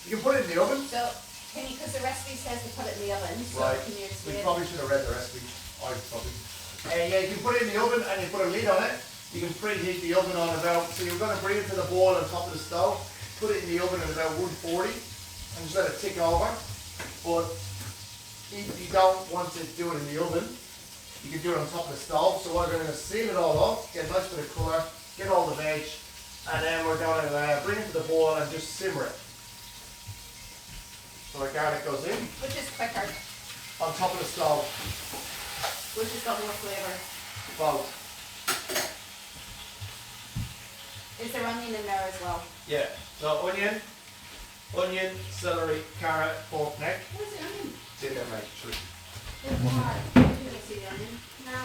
You can put it in the oven. So, because the recipe says to put it in the oven, so Right. can you We explain? probably should have read the recipe. I probably. Yeah, you can put it in the oven and you put a lid on it. You can preheat the oven on about, so you're going to bring it to the boil on top of the stove, put it in the oven at about 140 and just let it tick over. But if you don't want to do it in the oven, you can do it on top of the stove. So what we're going to seal it all up, get a nice bit of colour, get all the veg, and then we're going to bring it to the boil and just simmer it. So the garlic goes in Which is quicker, on top of the stove. which has got more flavour. Both. Is there onion in there as well? Yeah. So onion, celery, carrot, pork neck. Where's the onion? See that, mate. Sure. You don't see the onion? No.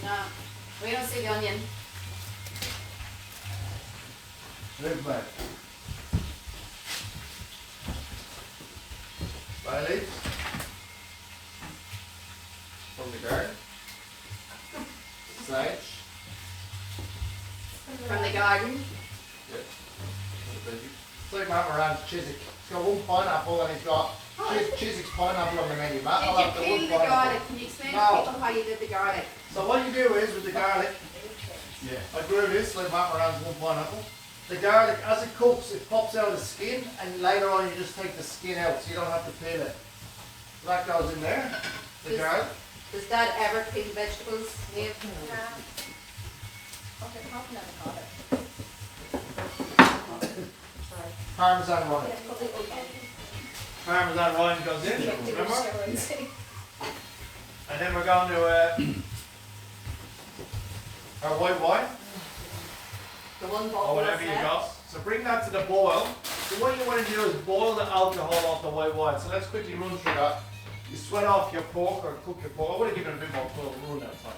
No. We don't see the onion. Move, mate. Bay leaves. From the garden. Sage. From the garden. Yeah. It's like Matt Moran's Chiswick. He's got one pineapple and he's got Chiswick's pineapple on the menu, Matt. I'll have Did you peel the one garlic? pineapple. Can you explain No. to people how you did the garlic? So what you do is with the garlic, I grew this like Matt Moran's one pineapple. The garlic, as it cooks, it pops out of the skin, and later on you just take the skin out, so you don't have to peel it. So that goes in there, the garlic. Does Dad ever peel vegetables? Neve? Okay, half an hour got it. Sorry. Parmesan rind. Parmesan rind goes in, Yeah, remember? steroids. And then we're going to our white wine, The one or bottle whatever you got. So bring that to the boil. So what you want to do is boil the alcohol off the white wine. So let's quickly run through that. You sweat off your pork or cook your pork. I want to give it a bit more color. We'll run out of time.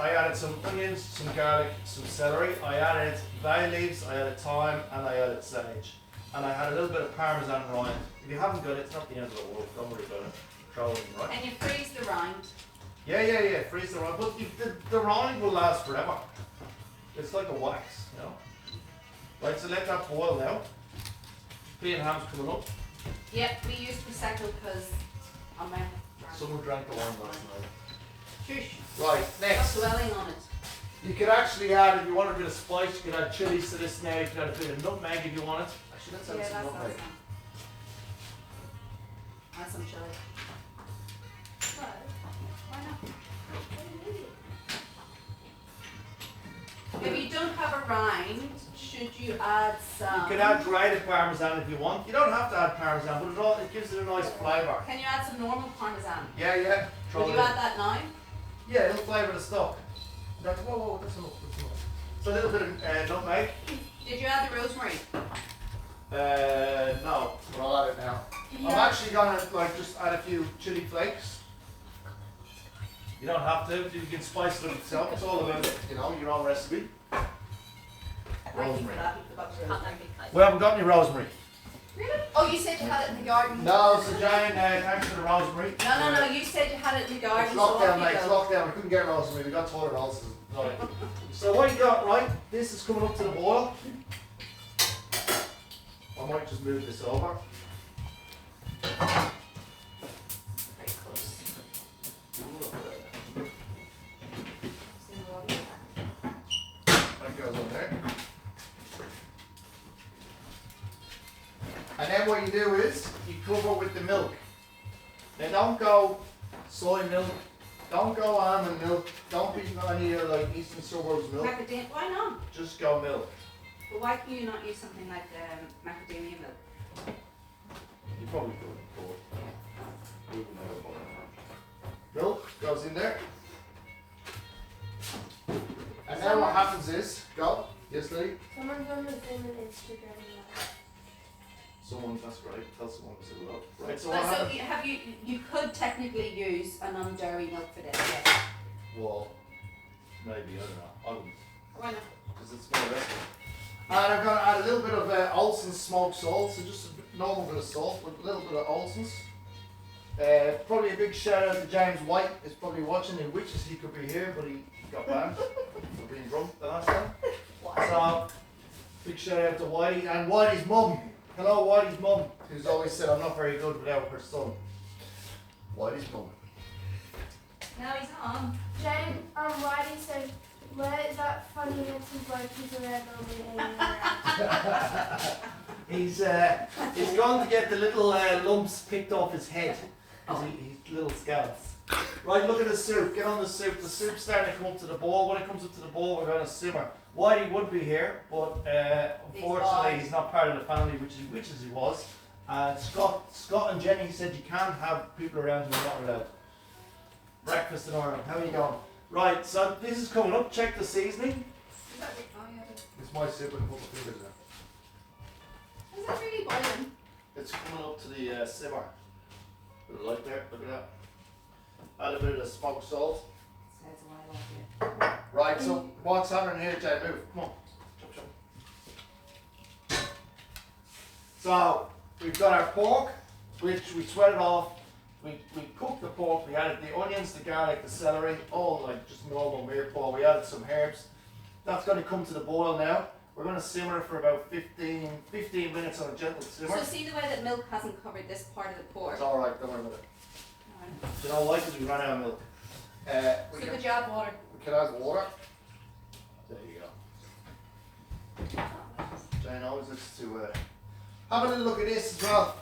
I added some onions, some garlic, some celery. I added bay leaves, I added thyme, and I added sage. And I had a little bit of parmesan rind. If you haven't got it, it's not the end of the world. Don't worry about it. Throw it in, right? And you freeze the rind. Yeah. Freeze the rind. But the rind will last forever. It's like a wax, you know. Right, so let that boil now. Pea and ham's coming up. Yep, we used Prosecco because I'm a Someone drank the wine last night. Shush. Right, Stop next. dwelling on it. You could actually add, if you want a bit of spice, you could add chilies to this now. You could add a bit of nutmeg if you want it. Actually, let's add Yeah, some that's nutmeg. awesome. Add some chili. Why not? If you don't have a rind, should you add some? You could add grated parmesan if you want. You don't have to add parmesan, but it gives it a nice flavour. Can you add some normal parmesan? Yeah. Throw Would it you in. add that now? Yeah, it'll flavour the stock. Whoa, that's enough. So a little bit of nutmeg. Did you add the rosemary? No, but I'll add it now. I'm actually gonna just add a few chili flakes. You don't have to, you can spice it up yourself. It's all about, your own recipe. Thank you Rosemary. for that. You forgot the rosemary. We haven't got any rosemary. Really? Oh, you said you had it in the garden. No, so Jane, thanks for the rosemary. No. You said you had it in the garden. It's so off lockdown, you mate. It's go. lockdown. We couldn't get rosemary. We got toilet ulcers. Sorry. So what you got, right? This is coming up to the boil. I might just move this over. Very close. That goes on there. And then what you do is you cover with the milk. Now don't go soy milk, don't go almond milk, don't be any Eastern Suburbs milk. Macadamia. Why not? Just go milk. But why can you not use something like macadamia milk? You probably could, but we wouldn't have it. Milk goes in there. And then what happens is, go. Yes, Lily? Someone's on the Zoom and Instagram now. Someone, that's right, tell someone to say hello. Right, so But what so happens? you could technically use a non-dairy milk for this, yes. Well, maybe, I don't know. I wouldn't, Why not? because it's more recipe. And I'm going to add a little bit of Olsen's smoked salt, so just a normal bit of salt with a little bit of Olsen's. Probably a big shout out to James White, is probably watching. He wishes he could be here, but he got banned for being drunk the last time. So, big shout out to Whitey and Whitey's mum. Hello, Whitey's mum, who's always said I'm not very good without her son. Whitey's mum. No, he's not on. Jane, Whitey said, where is that funny little bloke who's around over hanging around? He's gone to get the little lumps picked off his head. Because he's little scallops. Right, look at the soup. Get on the soup. The soup's starting to come up to the boil. When it comes up to the boil, we're going to simmer. Whitey would be here, but unfortunately he's not part of the family, which is he was. And Scott and Jenny said you can't have people around who are not allowed. Breakfast in Ireland. How are you going? Right, so this is coming up. Check the seasoning. Is that re- oh, yeah. It's my soup with a couple of fingers in it. Is that really boiling? It's coming up to the simmer. Bit of light there, look at that. Add a bit of the smoked salt. Says a while off here. Right, so what's happening here, Jay? Move, come on. Chop, chop. So, we've got our pork, which we sweated off. We cooked the pork, we added the onions, the garlic, the celery, all like just normal mirepoix. We added some herbs. That's going to come to the boil now. We're going to simmer it for about 15 minutes on a gentle simmer. So see the way that milk hasn't covered this part of the pork? It's alright, don't worry about it. Alright. Do you know why? Because we ran out of milk. So could you add water? We can add water. There you go. Jane always looks to have a little look at this as well.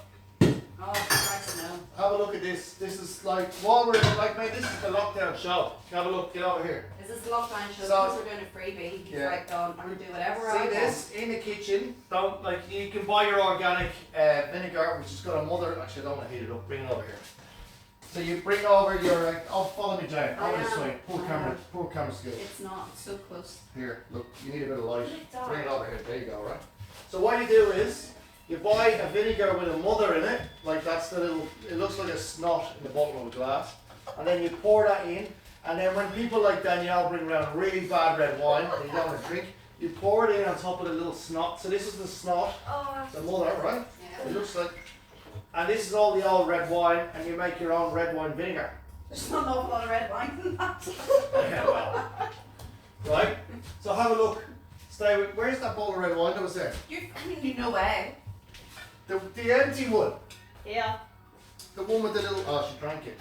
Oh, Christ, no. Have a look at this. This is like while we're like, mate, this is the lockdown show. Have a look. Get over here. Is this the lockdown show? So- Because we're doing a freebie. He's Yeah. like, I'm going to do whatever I See want. this in the kitchen. Don't like you can buy your organic vinegar, which has got a mother. Actually, I don't want to heat it up. Bring it over here. So you bring over your. Oh, follow me, Jane. Over this way. Poor camera skills. It's not. It's so close. Here, look. You need a bit of light. It's dark. Bring it over here. There you go. Right. So what you do is. You buy a vinegar with a mother in it, like that's the little, it looks like a snot in the bottom of a glass, and then you pour that in, and then when people like Danielle bring around really bad red wine that you don't want to drink, you pour it in on top of the little snot. So this is the snot, Oh, the mother, right? Yeah. It looks like, and this is all the old red wine, and you make your own red wine vinegar. There's not an awful lot of red wine in that. Yeah, well. Right? So have a look. Stay with, where's that bottle of red wine that was there? You no way. The empty one. yeah. The one with the little. Oh, she drank it.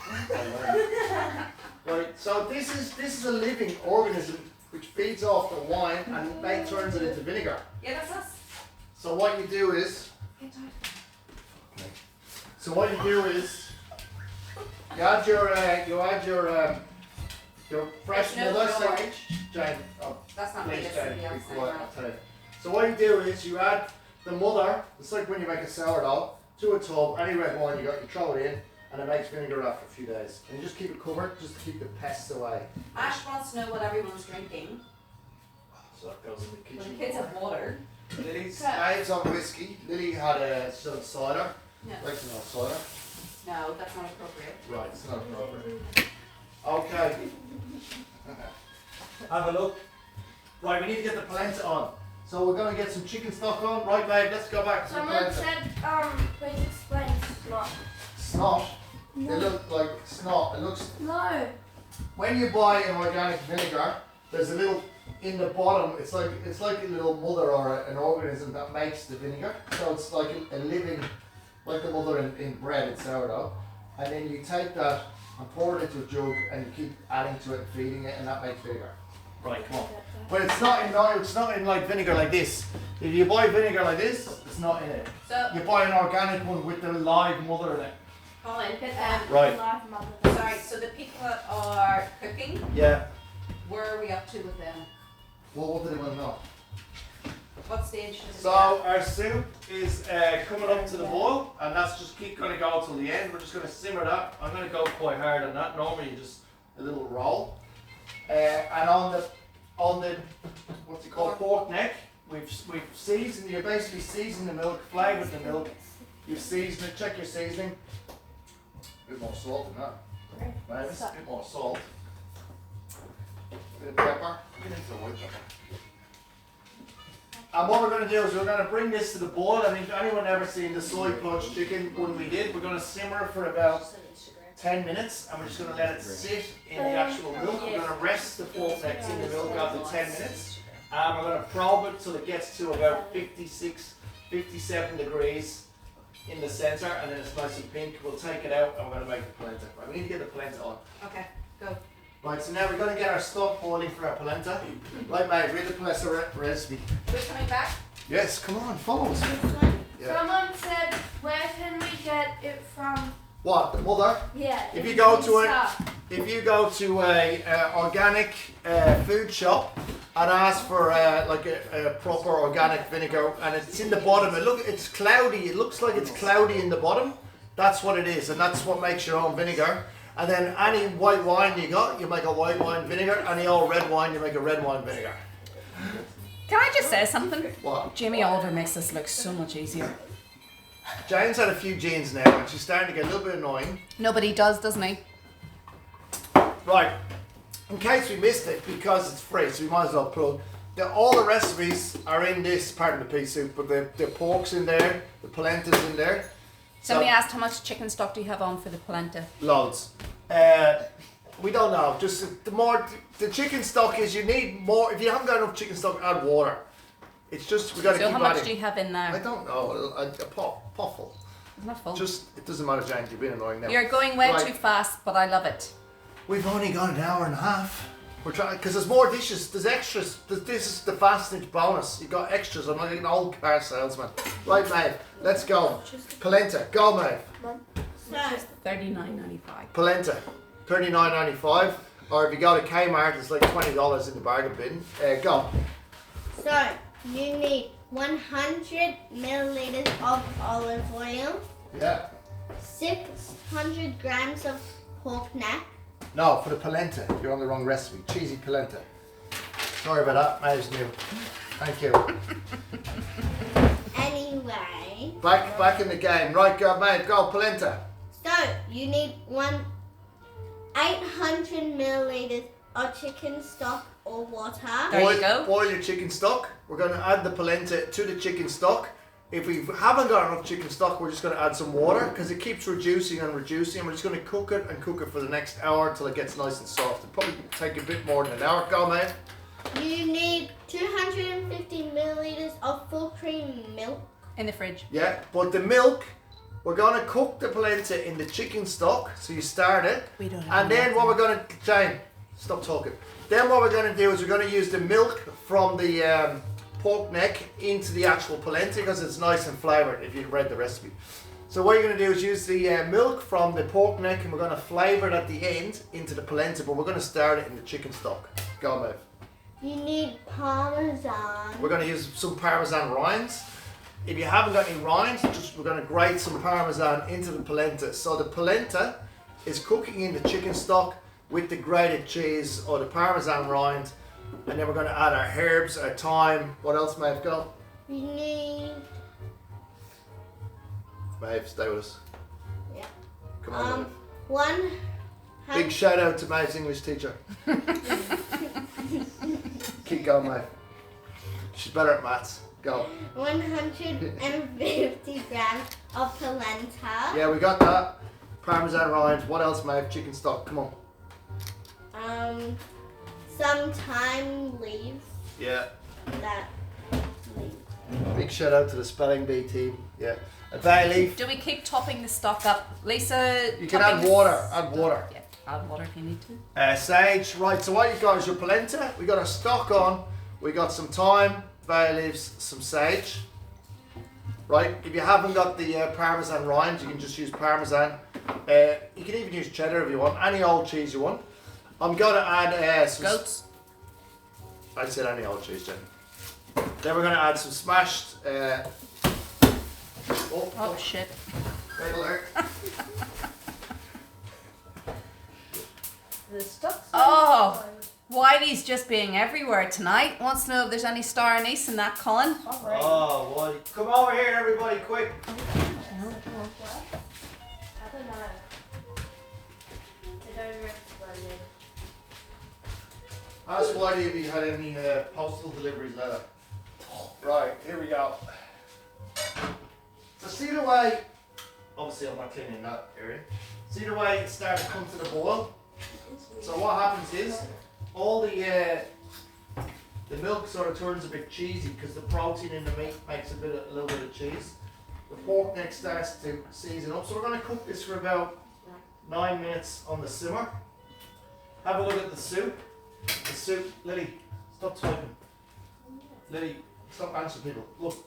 Right. So this is a living organism which feeds off the wine and turns it into vinegar. Yeah, that's us. So what you do is. So what you do is. You add your fresh There's no mother. storage. Jane. Oh, That's not me. please, That's Jane. somebody Be else. quiet. I'll tell you. So what you do is you add the mother. It's like when you make a sourdough to a tub. Any red wine you got, you throw it in, and it makes vinegar after a few days. And you just keep it covered, just to keep the pests away. Ash wants to know what everyone's drinking. So that goes in the Well, kitchen. the kids have water. Lily's Dave's on whiskey. Lily had some cider. No. Like some cider. No, that's not appropriate. Right, it's not appropriate. Okay. Have a look. Right, we need to get the polenta on. So we're going to get some chicken stock on. Right, babe, let's go back to the Someone polenta. said, please explain snot. Snot. No. It looks like snot. It looks. No. When you buy an organic vinegar, there's a little in the bottom. It's like a little mother or an organism that makes the vinegar. So it's like a living, like the mother in bread and sourdough. And then you take that and pour it into a jug, and you keep adding to it and feeding it, and that makes vinegar. Right, come on. But it's not in like vinegar like this. If you buy vinegar like this, it's not in it. So, You buy an organic one with the live mother in it. Colin, Right. sorry, so the people that are cooking, Yeah. where are we up to with them? Well, what do they want to know? What stage is it? So our soup is coming up to the boil, and that's just keep going to go till the end. We're just going to simmer that. I'm going to go quite hard on that. Normally just a little roll. And on the what's it called, pork neck, we've seasoned. You basically season the milk, flavored the milk. You've seasoned it. Check your seasoning. A bit more salt than that. Maybe a bit more salt. Bit of pepper. Get into the white pepper. And what we're going to do is we're going to bring this to the boil. I mean, if anyone ever seen the soy poached chicken when we did, we're going to simmer for about 10 minutes, and we're just going to let it sit in the actual milk. We're going to rest the pork necks in the milk after 10 minutes, and we're going to probe it till it gets to about 56, 57 degrees in the center, and then it's nice and pink. We'll take it out and we're going to make the polenta. Right, we need to get the polenta on. Okay, go. Right, so now we're going to get our stock boiling for our polenta. Right, mate, read the polenta recipe. We're coming back? Yes, come on, follow us. Yeah. Someone said, where can we get it from? What, the mother? Yeah. If you go to a organic food shop and ask for like a proper organic vinegar, and it's in the bottom, it's cloudy. It looks like it's cloudy in the bottom. That's what it is, and that's what makes your own vinegar. And then any white wine you got, you make a white wine vinegar. Any old red wine, you make a red wine vinegar. Can I just say something? What? Jamie Oliver makes this look so much easier. Jane's had a few jeans now, and she's starting to get a little bit annoying. Nobody does, doesn't he? Right, in case we missed it, because it's free, so we might as well plug. All the recipes are in this part of the pea soup, but the pork's in there, the polenta's in there. Somebody asked how much chicken stock do you have on for the polenta? Loads. We don't know. Just the chicken stock is, you need more. If you haven't got enough chicken stock, add water. It's just we got to keep So adding. how much do you have in I there? don't know. A pot full. It's not full. Just it doesn't matter, Jane. You're being annoying now. You're going way Right. too fast, but I love it. We've only got an hour and a half. We're trying because there's more dishes. There's extras. This is the Fassnidge bonus. You got extras. I'm like an old car salesman. Right, mate. Let's go. Polenta. Go, mate. $39.95. Polenta. $39.95. Or if you go to Kmart, it's like $20 in the bargain bin. Go. So, you need 100 milliliters of olive oil, Yeah. 600 grams of pork neck, No, for the polenta. You're on the wrong recipe. Cheesy polenta. Sorry about that. Maeve's new. Thank you. anyway. Back in the game. Right, go, Maeve. Go, polenta. So, you need 800 milliliters of chicken stock or water. There you go. Boil your chicken stock. We're going to add the polenta to the chicken stock. If we haven't got enough chicken stock, we're just going to add some water because it keeps reducing and reducing. And we're just going to cook it and cook it for the next hour until it gets nice and soft. It'll probably take a bit more than an hour. Go, mate. You need 250 milliliters of full cream milk. In the fridge. Yeah, but the milk, we're going to cook the polenta in the chicken stock. So you start it. We don't have And then what we're going to, Jane, stop talking. Then what we're going to do is we're going to use the milk from the pork neck into the actual polenta because it's nice and flavoured if you've read the recipe. So what you're going to do is use the milk from the pork neck and we're going to flavour it at the end into the polenta, but we're going to start it in the chicken stock. Go, Maeve. You need parmesan. We're going to use some parmesan rinds. If you haven't got any rinds, we're going to grate some parmesan into the polenta. So the polenta is cooking in the chicken stock with the grated cheese or the parmesan rind, and then we're going to add our herbs, our thyme. What else, Maeve? Go. You need Maeve, stay with us. Yeah. Come on, Maeve. one. Big shout out to Maeve's English teacher. Keep going, Maeve. She's better at maths. Go. 150 grams of polenta. Yeah, we got that. Parmesan rind. What else, Maeve? Chicken stock. Come on. Some thyme leaves. Yeah. That leaf. Big shout out to the spelling bee team. Yeah. A bay leaf. Do we keep topping the stock up? Lisa, You can topping add the water. stock- Add water. Yeah, add water if you need to. Sage. Right. So what you got is your polenta. We got our stock on. We got some thyme, bay leaves, some sage. Right. If you haven't got the parmesan rind, you can just use parmesan. You can even use cheddar if you want. Any old cheese you want. I'm gonna add some. Goats. I said any old cheese, Jen. Then we're gonna add some smashed. Oh shit. Red alert. The stock's Oh. Whitey's just being everywhere tonight. Wants to know if there's any star anise in that, Colin. alright. Oh, boy. Come over here, everybody, quick. I don't know. It over exploded. Ask Whitey if he had any postal deliveries later. Right, here we go. So see the way, obviously I'm not cleaning that area. See the way it starts to come to the boil? So what happens is, all the The milk sort of turns a bit cheesy because the protein in the meat makes a little bit of cheese. The pork neck starts to season up. So we're going to cook this for about 9 minutes on the simmer. Have a look at the soup. The soup, Lily, stop typing. Lily, stop answering people. Look.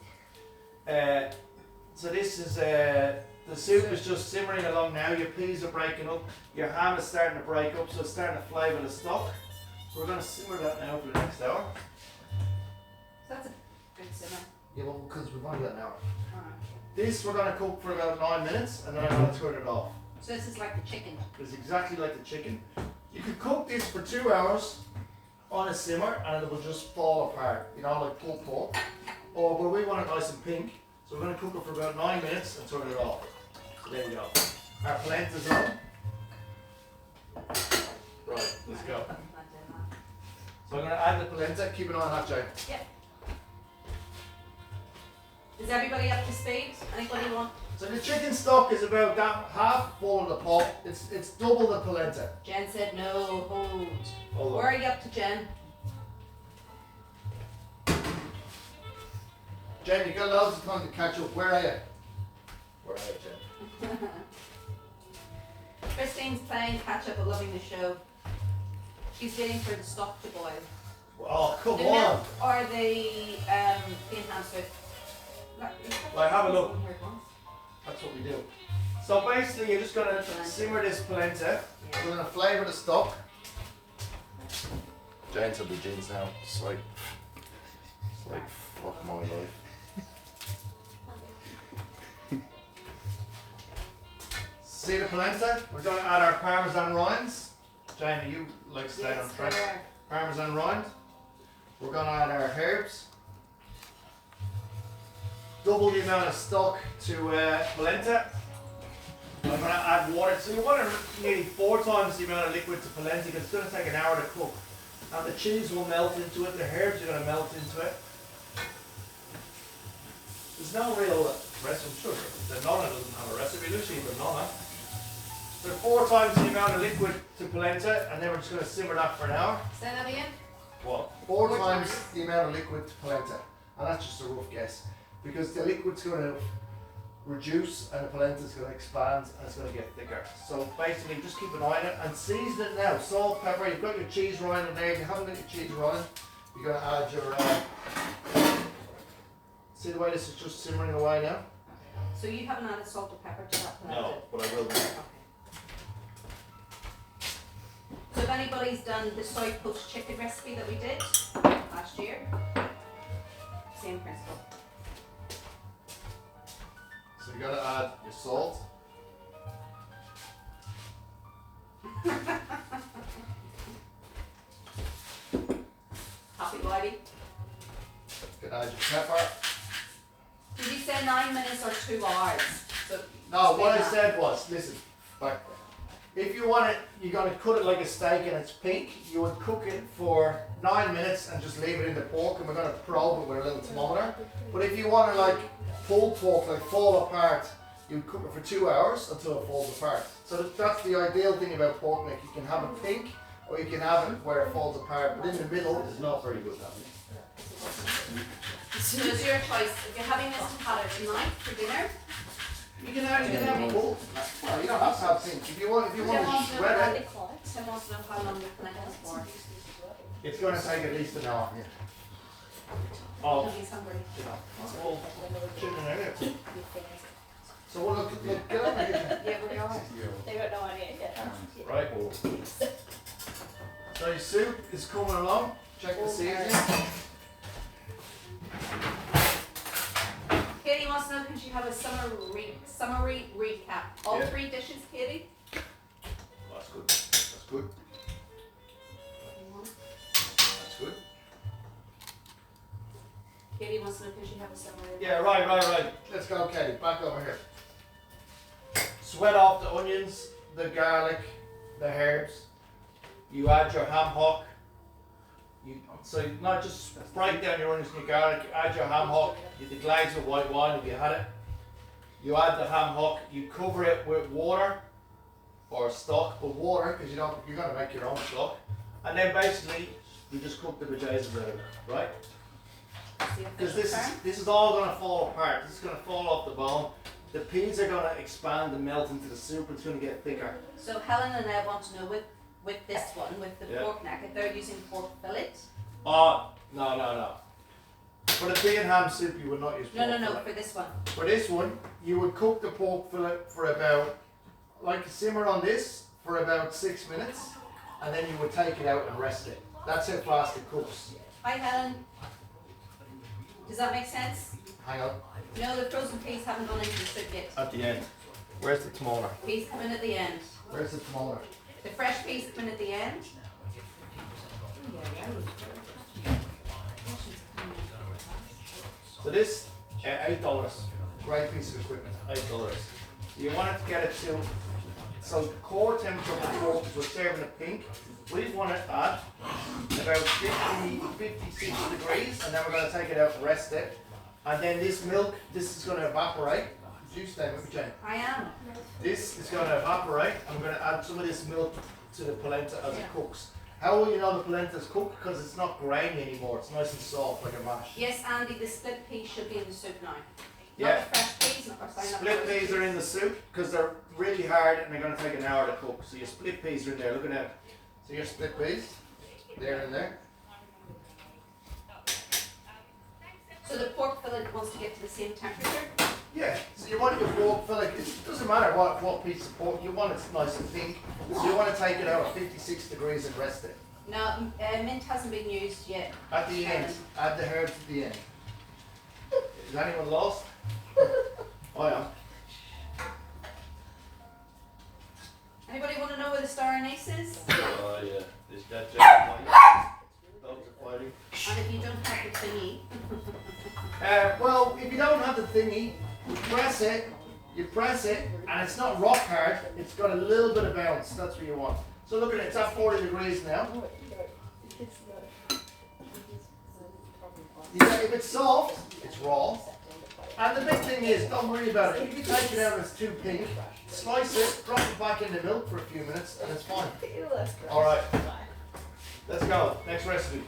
So this is the soup is just simmering along now. Your peas are breaking up. Your ham is starting to break up, so it's starting to flavour the stock. So we're going to simmer that now for the next hour. So that's a good simmer. Yeah, well, because we've only got an hour. Alright. This we're going to cook for about 9 minutes, and then I'm going to turn it off. So this is like the chicken. It's exactly like the chicken. You could cook this for 2 hours on a simmer, and it will just fall apart. You know, like pulled pork. Or but we want it nice and pink, so we're going to cook it for about 9 minutes and turn it off. So there you go. Our polenta's on. Right, let's go. So I'm going to add the polenta. Keep an eye on that, Jane. Yep. Is everybody up to speed? Anybody want? So the chicken stock is about that half full of the pot. It's double the polenta. Jen said no, hold. Hold on. Where are you up to, Jen? Jane, you got loads of time to catch up. Where are you? Where are you, Jane? Christine's playing catch up but loving the show. She's waiting for the stock to boil. Oh, come The on. milk or the enhanced with. Well, have a look. That's what we do. So basically, you're just going to simmer this polenta. We're going to flavour the stock. Jane's on the jeans now. It's like fuck my life. See the polenta? We're going to add our parmesan rinds. Jane, you like to stay on track? Parmesan rind. We're going to add our herbs. Double the amount of stock to polenta. I'm going to add water. So you want nearly 4 times the amount of liquid to polenta because it's going to take an hour to cook. And the cheese will melt into it, the herbs are going to melt into it. There's no real recipe, I'm sure the nonna doesn't have a recipe, does she? The nonna. So 4 times the amount of liquid to polenta, and then we're just going to simmer that for an hour. Say that again? What? 4 times the amount of liquid to polenta. And that's just a rough guess. Because the liquid's going to reduce and the polenta's going to expand and it's going to get thicker. So basically just keep an eye on it and season it now. Salt, pepper, you've got your cheese rind in there. If you haven't got your cheese rind, you're going to add your... see the way this is just simmering away now? So you haven't added salt or pepper to that polenta? No, but I will do. Okay. So if anybody's done the soy poached chicken recipe that we did last year, same principle. So you got to add your salt. Happy Whitey? You can add your pepper. Did you say 9 minutes or 2 hours? So No, what I explain that. said was, listen, like, if you want it, you're going to cut it like a steak and it's pink, you would cook it for 9 minutes and just leave it in the pork and we're going to probe it with a little thermometer. But if you want to like pulled pork, like fall apart, you cook it for 2 hours until it falls apart. So that's the ideal thing about pork neck. You can have it pink or you can have it where it falls apart, but in the middle it's not very good happening. So it's your choice. If you're having this to have it tonight for dinner, You can have it pulled. Well, you don't have to have pink. If you want to shred it, Tim wants to know how long the polenta is for. it's going to take at least an hour. Oh, He's hungry. you know, that's all chicken and eggs. So we'll look, get over here. Yeah, we are. They got no idea yet. Right. So your soup is coming along. Check the seasoning. Katie wants to know, can she have a summary recap? All Yeah. 3 dishes, Katie? That's good. That's good. That's good. Katie wants to know, can she have a summary? Yeah, right. Let's go, Katie. Back over here. Sweat off the onions, the garlic, the herbs. You add your ham hock. So you not just break down your onions and your garlic, you add your ham hock, you deglaze with white wine if you had it. You add the ham hock, you cover it with water or stock, but water because you're going to make your own stock. And then basically we just cook the bejesus out of it, right? That's the Because official term. this is all going to fall apart. This is going to fall off the bone. The peas are going to expand and melt into the soup. It's going to get thicker. So Helen and I want to know with this one, with the Yeah. pork neck, if they're using pork fillet. Oh, no. For the pea and ham soup, you would not use pork No, fillet. for this one. For this one, you would cook the pork fillet for about, like simmer on this for about 6 minutes, and then you would take it out and rest it. That's how fast it cooks. Hi Helen. Does that make sense? Hang on. No, the frozen peas haven't gone into the soup yet. At the end. Where's the tomato? Peas come in at the end. Where's the tomato? The fresh peas come in at the end. So this, $8. Great piece of equipment, $8. You want it to get it to, so the core temperature of the pork is we're serving it pink. We want it at about 56 degrees, and then we're going to take it out and rest it. And then this milk, this is going to evaporate. Did you stay with me, Jane? I am. This is going to evaporate. I'm going to add some of this milk to the polenta as it cooks. How will you know the polenta is cooked? Because it's not grainy anymore. It's nice and soft like a mash. Yes, Andy, the split peas should be in the soup now. Yeah. Not the fresh peas, not Split peas are in the soup because they're really hard and they're going to take an hour to cook. So your split peas are in there. Look at that. So your split peas, they're in there. So the pork fillet wants to get to the same temperature? Yeah. So you want your pork fillet. It doesn't matter what piece of pork. You want it nice and pink. So you want to take it out at 56 degrees and rest it. No, mint hasn't been used yet. At the end, add the herbs at the end. Is anyone lost? I am. Anybody want to know where the star anise is? Oh yeah, this that dogs are fighting. And if you don't have the thingy, Well, if you don't have the thingy, you press it, and it's not rock hard. It's got a little bit of bounce. That's what you want. So look at it. It's at 40 degrees now. If it's soft, it's raw. And the big thing is, don't worry about it. If you take it out and it's too pink, slice it, drop it back in the milk for a few minutes, and it's fine. Alright, let's go. Next recipe.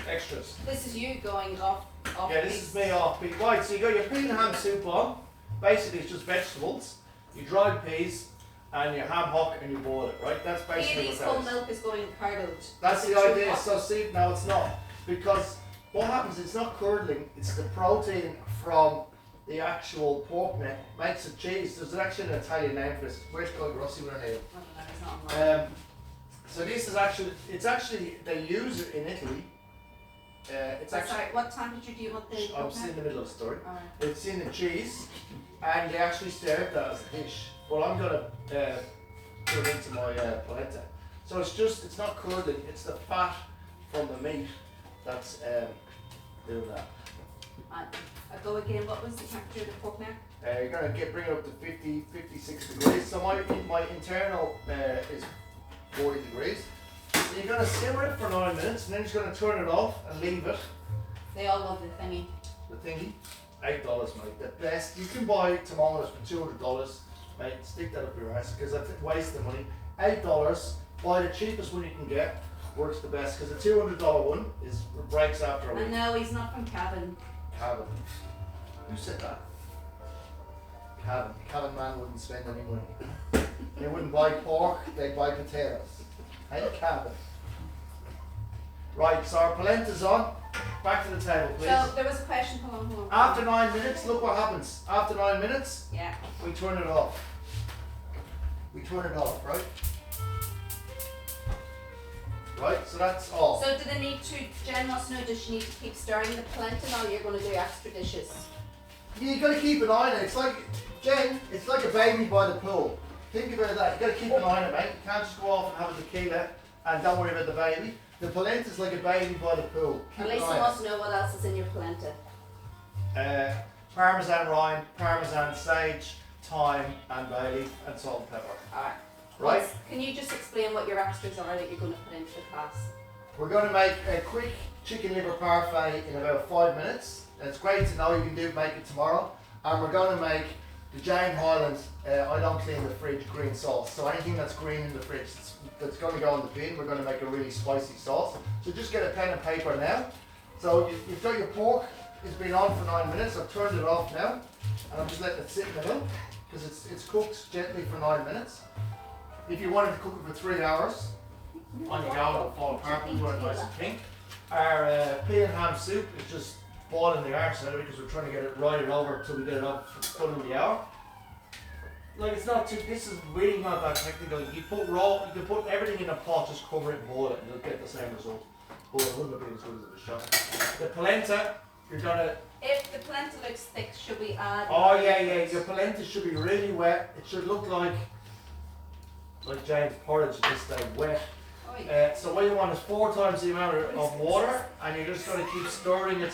Extras. this is you going off Yeah, this is me off peas. Right, so you got your pea and ham soup on. Basically, it's just vegetables. Your dried peas and your ham hock and you boil it, right? That's basically Peony's what whole that is. milk is going curdled. That's Is it the too idea. hot? So see, no, it's not. Because what happens, it's not curdling, it's the protein from the actual pork neck makes it cheese. There's actually an Italian name for this. Where's called Rossi with her name? I don't know, it's not online. So this is actually, it's actually, they use it in Italy. It's actually, Sorry, what temperature do you want the I'm still in the middle of the story. Alright. It's in the cheese, and they actually serve that as a dish. Well, I'm gonna put it into my polenta. So it's not curdling, it's the fat from the meat that's doing that. I go again, what was the temperature of the pork neck? You're gonna bring it up to 56 degrees. So my internal is 40 degrees. So you're gonna simmer it for 9 minutes, and then you're gonna turn it off and leave it. They all love the thingy. The thingy, $8, mate. The best. You can buy tomatoes for $200, mate. Stick that up your ass because that's a waste of money. $8. Buy the cheapest one you can get. Works the best because the $200 one breaks after a And week. no, he's not from Cavan. Cavan. Who said that? Cavan. Cavan man wouldn't spend any money. They wouldn't buy pork. They'd buy potatoes. Hey, Cavan. Right. So our polenta's on. Back to the table, please. So there was a question, hold on. After 9 minutes, look what happens. After 9 minutes, Yeah. we turn it off. We turn it off, right? Right, so that's all. So do they need to, Jen wants to know, does she need to keep stirring the polenta or you're going to do extra dishes? You gotta keep an eye on it. It's like, Jen, it's like a baby by the pool. Think about that. You gotta keep an eye on it, mate. You can't just go off and have a tequila and don't worry about the baby. The polenta's like a baby by the pool. Keep an Lisa eye on wants to know what else is in your polenta. it. Parmesan rind, parmesan sage, thyme and bay leaf and salt and pepper. Alright. Right? Can you just explain what your extras are that you're going to put into the class? We're going to make a quick chicken liver parfait in about 5 minutes. It's great to know you can make it tomorrow. And we're going to make the giant Highlands, I don't clean the fridge green sauce. So anything that's green in the fridge that's going to go in the bin, we're going to make a really spicy sauce. So just get a pen and paper now. So you've got your pork, it's been on for 9 minutes. I've turned it off now, and I'm just letting it sit in the milk because it's cooked gently for 9 minutes. If you wanted to cook it for 3 hours, on your go, it'll fall apart. We want it nice and pink. Our pea and ham soup is just boiling the arse out of it because we're trying to get it right over until we get it up full in the hour. Like it's not too, this is really not that technical. You put raw, you can put everything in a pot, just cover it and boil it and you'll get the same result. But it wouldn't have been as good as it was shot. The polenta, you're gonna... If the polenta looks thick, should we add... Oh yeah, your polenta should be really wet. It should look like giant porridge, just wet. So what you want is 4 times the amount of water, and you're just going to keep stirring it,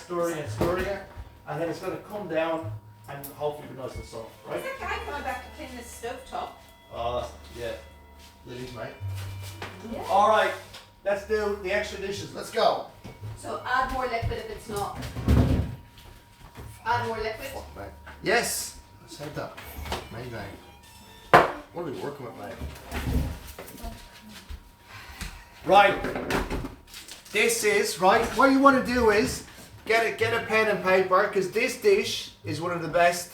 and then it's going to come down and hopefully be nice and soft, right? Is that guy coming back to clean this stove top? Oh, yeah. Lily's mate. Yeah. Alright, let's do the extra dishes. Let's go. So add more liquid if it's not. Add more liquid. Fuck, mate. Yes! I said that. Amazing. What are we working with, mate? Right, this is, right, what you want to do is get a pen and paper because this dish is one of the best.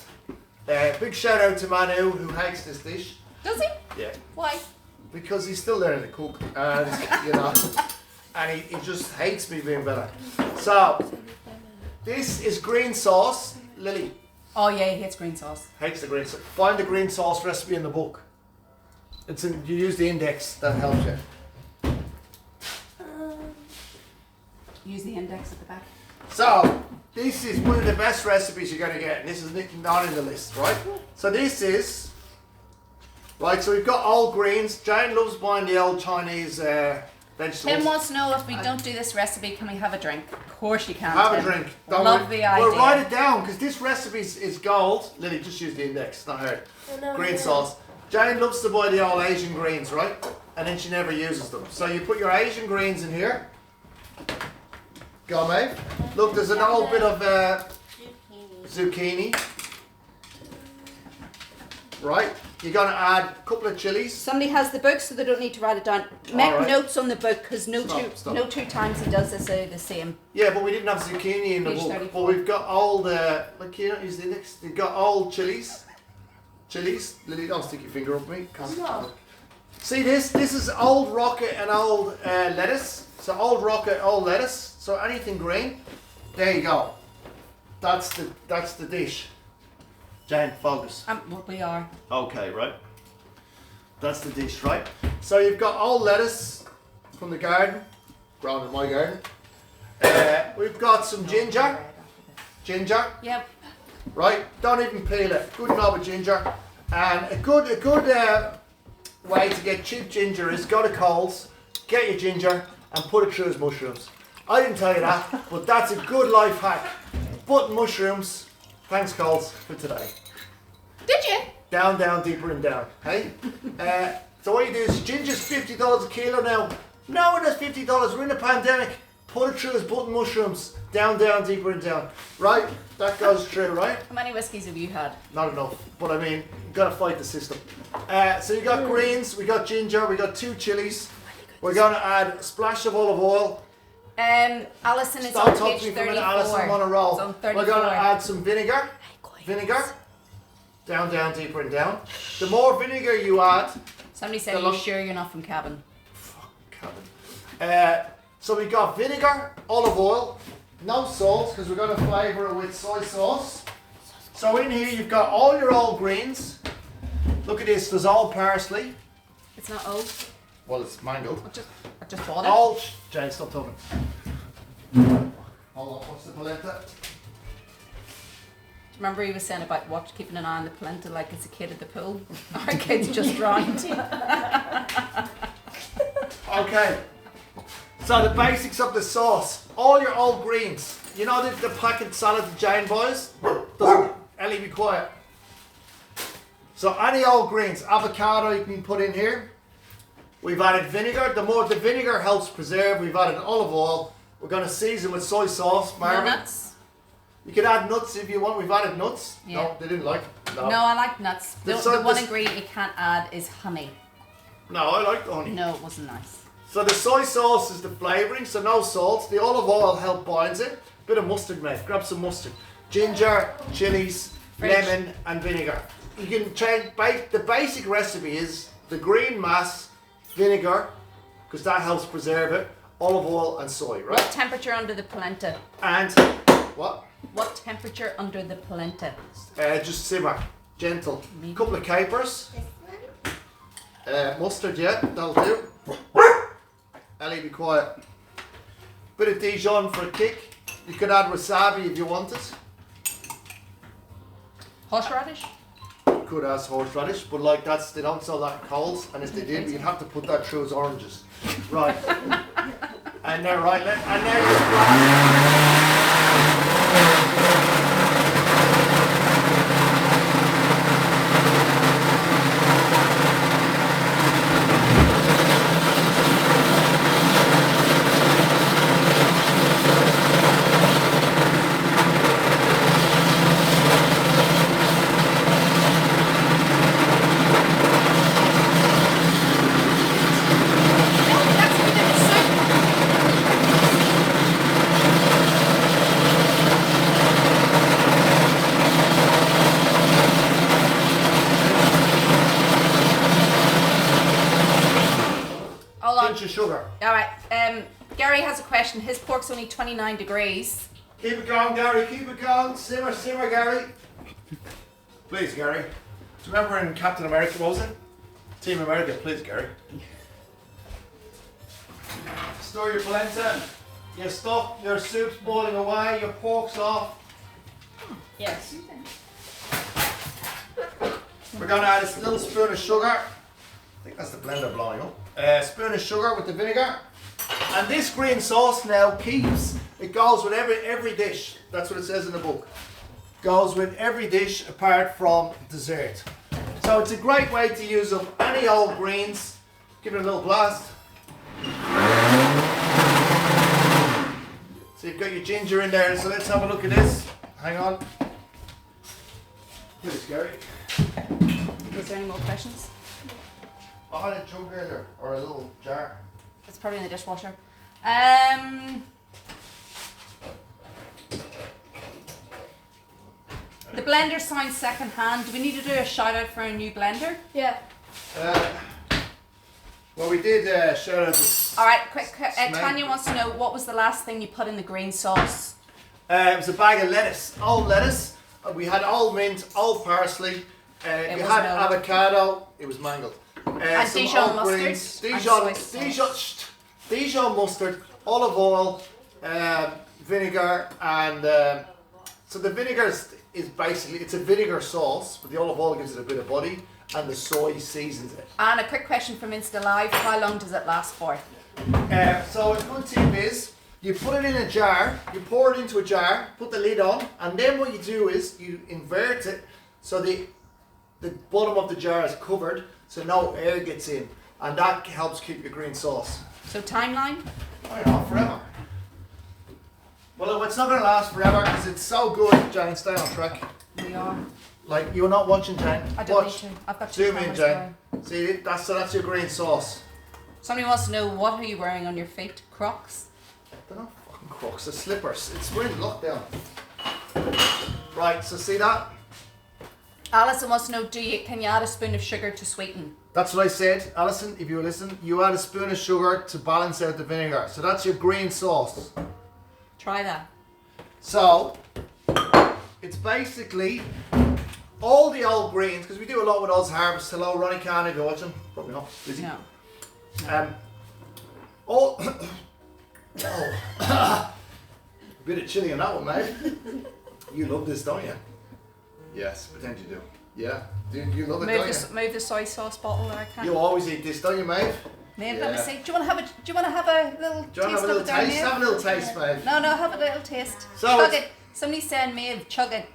Big shout out to Manu who hates this dish. Does he? Yeah. Why? Because he's still learning to cook and, you know, and he just hates me being better. So, this is green sauce. Lily. Oh yeah, he hates green sauce. Hates the green sauce. Find the green sauce recipe in the book. It's in, you use the index, that helps you. Use the index at the back. So, this is one of the best recipes you're going to get, and this is not in the list, right? So this is, right, so we've got all greens. Jane loves buying the old Chinese vegetables. Tim wants to know if we don't do this recipe, can we have a drink? Of course you can, Have Tim. a drink. Love the idea. Well, write it down, because this recipe is gold. Lily, just use the index, not her. Green sauce. Jane loves to buy the old Asian greens, right? And then she never uses them. So you put your Asian greens in here. Go, mate. Look, there's an old bit of zucchini. Right? You're going to add a couple of chilies. Somebody has the book, so they don't need to write it down. Make Alright. notes on the book, because no Stop. two times he does this are the same. Yeah, but we didn't have zucchini in the Page book. 34. But we've got old, like, you know, use the index. We've got old chilies. Chilies. Lily, don't stick your finger up me. No. See this? This is old rocket and old lettuce. So old rocket, old lettuce. So anything green. There you go. That's the dish. Jane, focus. What we are. Okay, right. That's the dish, right? So you've got old lettuce from the garden, grown in my garden. We've got some ginger. Ginger. Yep. Right, don't even peel it. Good knob of ginger, and a good way to get cheap ginger is go to Coles, get your ginger, and put it through as mushrooms. I didn't tell you that, but that's a good life hack. Put mushrooms. Thanks, Coles, for today. Did you? Down, down, deeper and down. Hey. So what you do is ginger's $50 a kilo now. No one has $50. We're in a pandemic. Put it through as button mushrooms. Down, down, deeper and down. Right? That goes through, right? How many whiskies have you had? Not enough, but I mean, you've got to fight the system. So you got greens, we got ginger, we got 2 chilies. We're going to add a splash of olive oil. Alison is Stop on talking page to me for a 34. minute, Alison, I'm on a roll. It's on 34. We're going to add some vinegar. Vinegar. Down, down, deeper and down. The more vinegar you add... Somebody said, are you sure you're not from Cabin? Fuck, Cabin. So we got vinegar, olive oil, no salt, because we're going to flavour it with soy sauce. So in here you've got all your old greens. Look at this, there's all parsley. It's not old. Well, it's mango. I just bought it. All... Jane, stop talking. Hold on, what's the polenta? Remember he was saying about keeping an eye on the polenta like it's a kid at the pool? Our kid's just drowned. Okay. So the basics of the sauce. All your old greens. You know the packet salad that Jane buys? Doesn't Ellie be quiet? So any old greens. Avocado you can put in here. We've added vinegar. The more the vinegar helps preserve. We've added olive oil. We're going to season with soy sauce. No Marvin. nuts. You can add nuts if you want. We've added nuts. Yeah. No, they didn't like it. No, I like nuts. The one ingredient you can't add is honey. No, I like the honey. No, it wasn't nice. So the soy sauce is the flavouring, so no salt. The olive oil help binds it. Bit of mustard, mate. Grab some mustard. Ginger, chilies, lemon, and vinegar. You can change. The basic recipe is the green mass, vinegar, because that helps preserve it. Olive oil and soy, right? What temperature under the polenta? And what? What temperature under the polenta? Just simmer, gentle. A couple of capers. This one? Mustard, yeah, that'll do. Ellie, be quiet. Bit of Dijon for a kick. You could add wasabi if you wanted. Horseradish? You could add horseradish, but like they don't sell that in Coles, and if they did, you'd have to put that through as oranges. Right. And there, right, and there you pinch of sugar. Alright, Gary has a question. His pork's only 29 degrees. Keep it going, Gary, keep it going. Simmer, simmer, Gary. Please, Gary. Do you remember in Captain America, what was it? Team America, please, Gary. Stir your polenta. Your stuff, your soup's boiling away, your pork's off. Yes. We're going to add a little spoon of sugar. I think that's the blender blowing up. A spoon of sugar with the vinegar. And this green sauce now keeps, it goes with every dish. That's what it says in the book. Goes with every dish apart from dessert. So it's a great way to use up any old greens. Give it a little blast. So you've got your ginger in there, so let's have a look at this. Hang on. Here's Gary. Is there any more questions? I had a jug earlier, or a little jar. It's probably in the dishwasher. The blender sounds second hand. Do we need to do a shout out for a new blender? Yeah. Well, we did shout out this. Alright, quick. Tanya wants to know what was the last thing you put in the green sauce? It was a bag of lettuce, old lettuce. We had old mint, old parsley. We had avocado. It was mangled. And Dijon mustard. Dijon mustard, olive oil, vinegar, and so the vinegar is basically, it's a vinegar sauce, but the olive oil gives it a bit of body, and the soy seasons it. And a quick question from Insta Live: how long does it last for? So a good tip is, you put it in a jar, you pour it into a jar, put the lid on, and then what you do is you invert it so the bottom of the jar is covered so no air gets in, and that helps keep your green sauce. So timeline? I don't know, forever. Well, it's not going to last forever because it's so good. Jane, stay on track. We are. Like, you're not watching, Jane. I don't Watch. need to. I've got 2 Zoom in, cameras Jane. going. See, that's your green sauce. Somebody wants to know, what are you wearing on your feet? Crocs? They're not fucking Crocs, they're slippers. We're in lockdown. Right, so see that? Alison wants to know, can you add a spoon of sugar to sweeten? That's what I said, Alison, if you listen. You add a spoon of sugar to balance out the vinegar. So that's your green sauce. Try that. So, it's basically all the old greens, because we do a lot with Oz Harvest. Hello, Ronnie Khan, if you're watching. Probably not. Busy. No. All... oh. Bit of chilli on that one, mate. You love this, don't you? Yes, pretend you do. Yeah. You love it, don't you? Move the soy sauce bottle there, I can. You always eat this, don't you, Maeve? Maeve, let me see. Do you want to have a little taste? Do you want to have a little taste? Have a little taste, Maeve. No, have a little taste. So chug it. Somebody's saying, Maeve, chug it.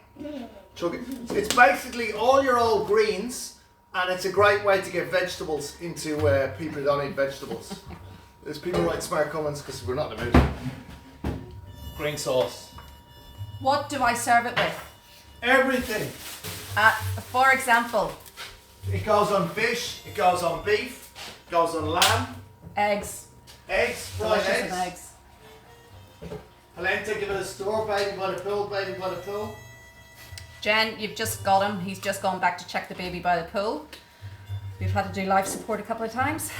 Chug it. It's basically all your old greens, and it's a great way to get vegetables into people who don't eat vegetables. There's people write smart comments because we're not in the mood. Green sauce. What do I serve it with? everything. For example, It goes on fish, it goes on beef, it goes on lamb, eggs. eggs, fried Delicious eggs. and eggs. Polenta, give it a stir, baby by the pool, baby by the pool. Jen, you've just got him. He's just gone back to check the baby by the pool. We've had to do life support a couple of times.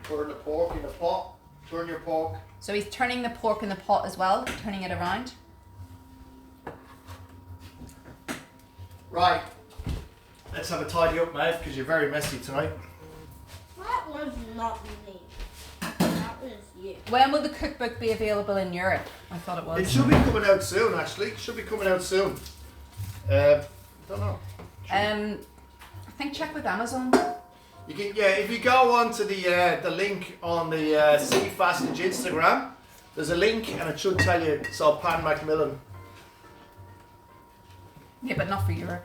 Turn the pork in the pot, turn your pork. So he's turning the pork in the pot as well, turning it around. Right, let's have a tidy up, mate, because you're very messy tonight. That was not me. That was you. When will the cookbook be available in Europe? I thought it It was. should be coming out soon, actually. It should be coming out soon. Don't know. I think check with Amazon. You can, yeah, if you go on to the link on the By Fassnidge Instagram, there's a link and it should tell you. So Pan Macmillan. Yeah, but not for Europe.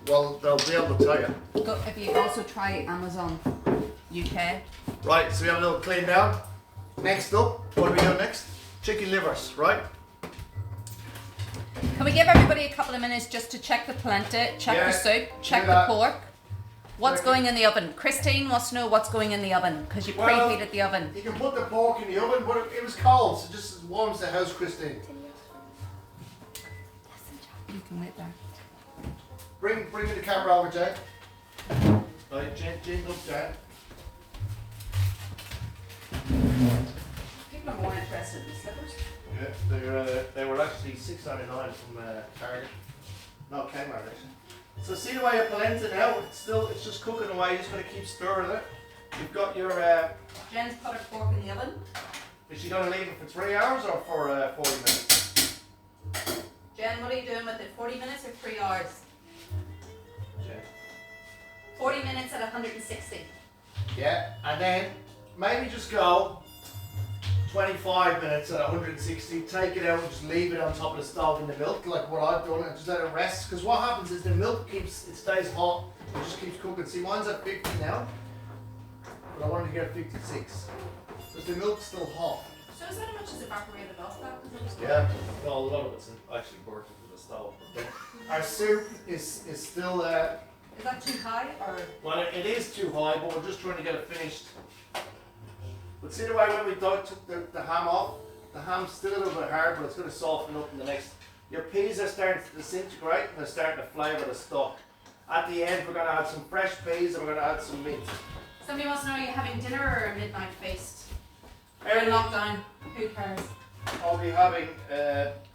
Well, they'll be able to tell you. Go, if you also try Amazon UK. Right, so we have a little clean down. Next up, what are we doing next? Chicken livers, right? Can we give everybody a couple of minutes just to check the polenta, check Yeah, the soup, check do the that. pork? What's Check going in the oven? Christine wants to know what's going in the oven because you Well- preheated the oven. You can put the pork in the oven, but it was cold, so just warms the house, Christine. You can wait there. Bring me the camera over, Jane. Right, Jane, look, Jane. People are more interested in the slippers. Yeah, they were actually $6.99 from Target. No, Kmart actually. So see the way your polenta now, it's just cooking away, you just gotta keep stirring it. You've got your, Jen's put her pork in the oven. is she gonna leave it for 3 hours or for 40 minutes? Jen, what are you doing with it? 40 minutes or 3 hours? Jane. 40 minutes at 160. Yeah, and then maybe just go 25 minutes at 160, take it out and just leave it on top of the stove in the milk, like what I've done, and just let it rest. Because what happens is the milk it stays hot, it just keeps cooking. See, mine's at 50 now, but I wanted to get 56. Because the milk's still hot. So is that how much is evaporated off that? Yeah, well, a lot of it's actually burnt into the stove. But our soup is still, Is that too high or? well, it is too high, but we're just trying to get it finished. But see the way when we took the ham off, the ham's still a little bit hard, but it's going to soften up in the next. Your peas are starting to disintegrate and they're starting to flavour the stock. At the end, we're going to add some fresh peas and we're going to add some mint. Somebody wants to know, are you having dinner or a midnight feast? Or a Everything lockdown? Who cares? I'll be having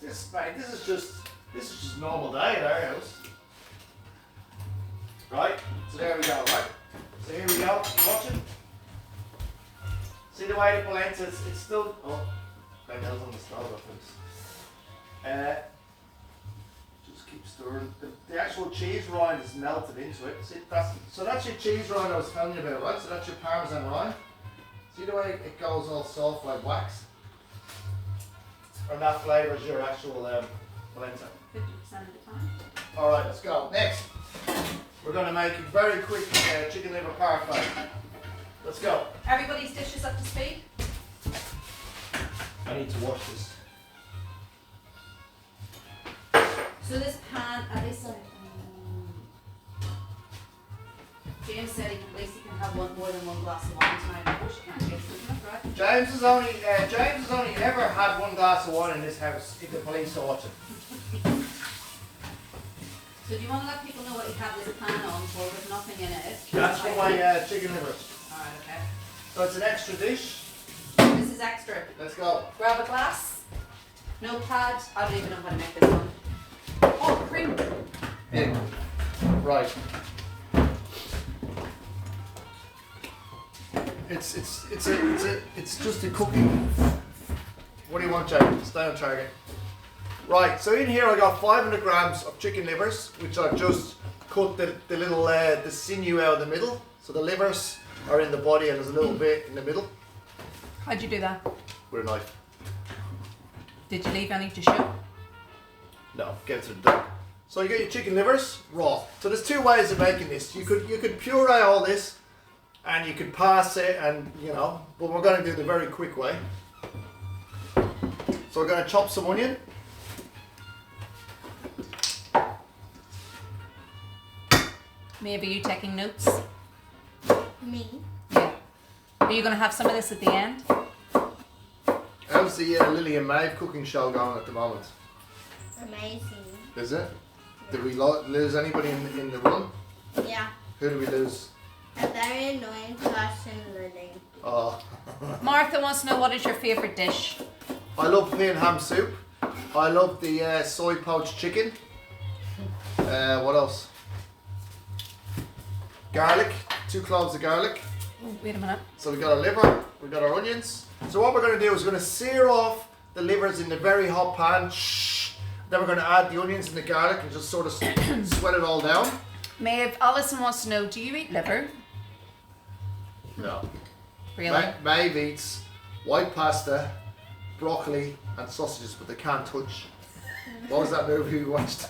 this. Mate, this is just normal day at our house. Right. So there we go. Right. So here we go. You watching? See the way the polenta, it's still, oh, my nails on the stove, I think. Just keep stirring. The actual cheese rind is melted into it. See, that's your cheese rind I was telling you about, right? So that's your Parmesan rind. See the way it goes all soft like wax? And that flavours your actual polenta. 50% of the time. Alright, let's go. Next, we're going to make a very quick chicken liver parfait. Let's go. Everybody's dishes up to speed? I need to wash this. So this pan, at least James said at least he can have more than one glass of wine tonight. Of course you can, James, isn't that right? James has only ever had one glass of wine in this house if the police are watching. So do you want to let people know what you have this pan on for with nothing in it? That's for my chicken livers. Alright, okay. So it's an extra dish. This is extra. Let's go. Grab a glass. No pad. I don't even know how to make this one. Oh, cream. In. Right. It's just a cooking. What do you want, James? Stay on target. Right, so in here I got 500 grams of chicken livers, which I've just cut the little the sinew out of the middle. So the livers are in the body and there's a little bit in the middle How'd you do that? with a knife. Did you leave any to show? No, get it to the dog. So you get your chicken livers raw. So there's two ways of making this. You could puree all this, and you could pass it, and you know. But we're going to do the very quick way. So we're going to chop some onion. Maybe you taking notes? Me. Yeah. Are you going to have some of this at the end? How's the Lily and Maeve cooking show going at the moment? Amazing. Is it? Did we lose anybody in the run? Yeah. Who did we lose? A very annoying person, Lily. Oh. Martha wants to know what is your favourite dish? I love pea and ham soup. I love the soy poached chicken. What else? Garlic. 2 cloves of garlic. Oh, wait a minute. So we got our liver, we got our onions. So what we're going to do is we're going to sear off the livers in the very hot pan. Then we're going to add the onions and the garlic and just sort of sweat it all down. Maeve, Alison wants to know, do you eat liver? No. Really? Maeve eats white pasta, broccoli and sausages, but they can't touch. What was that movie we watched?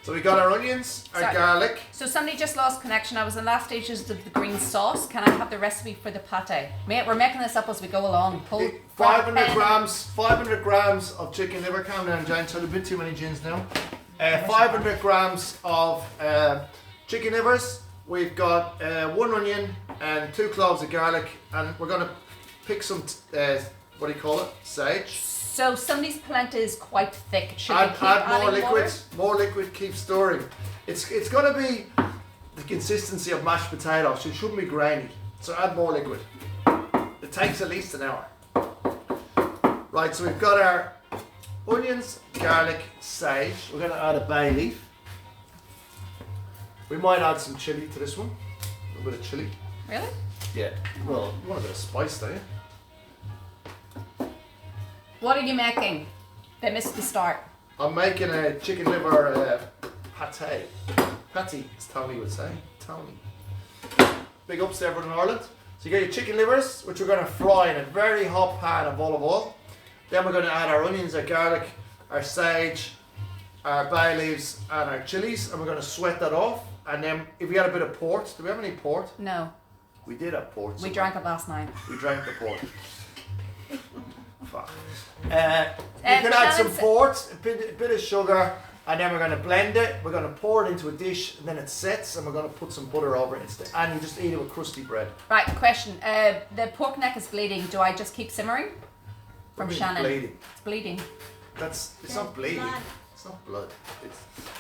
So we got our onions, our Sorry. garlic. So somebody just lost connection. I was in the last stages of the green sauce. Can I have the recipe for the pate? Mate, we're making this up as we go along. Pull, 500 grams of chicken liver. Calm down, Jane. So a bit too many gins now. 500 grams of chicken livers. We've got 1 onion and 2 cloves of garlic, and we're going to pick some what do you call it? Sage. So somebody's polenta is quite thick. Should we keep Add more adding liquid. water? More liquid. Keep stirring. It's going to be the consistency of mashed potatoes. It shouldn't be grainy. So add more liquid. It takes at least an hour. Right. So we've got our onions, garlic, sage. We're going to add a bay leaf. We might add some chilli to this one. A little bit of chilli. Really? Yeah. Well, you want a bit of spice, don't you? What are you making? They missed the start. I'm making a chicken liver pate. Patty, as Tony would say. Tony. Big ups to everyone in Ireland. So you get your chicken livers, which we're going to fry in a very hot pan of olive oil. Then we're going to add our onions, our garlic, our sage, our bay leaves and our chilies, and we're going to sweat that off. And then if we had a bit of port, do we have any port? No. We did have port. We drank it last night. We drank the port. Fuck. You can add some Shannon's- port, a bit of sugar, and then we're going to blend it. We're going to pour it into a dish, and then it sets, and we're going to put some butter over it instead. And you just eat it with crusty bread. Right, question. The pork neck is bleeding. Do I just keep simmering? From It's Shannon. bleeding. It's bleeding. It's not bleeding. blood. It's not blood.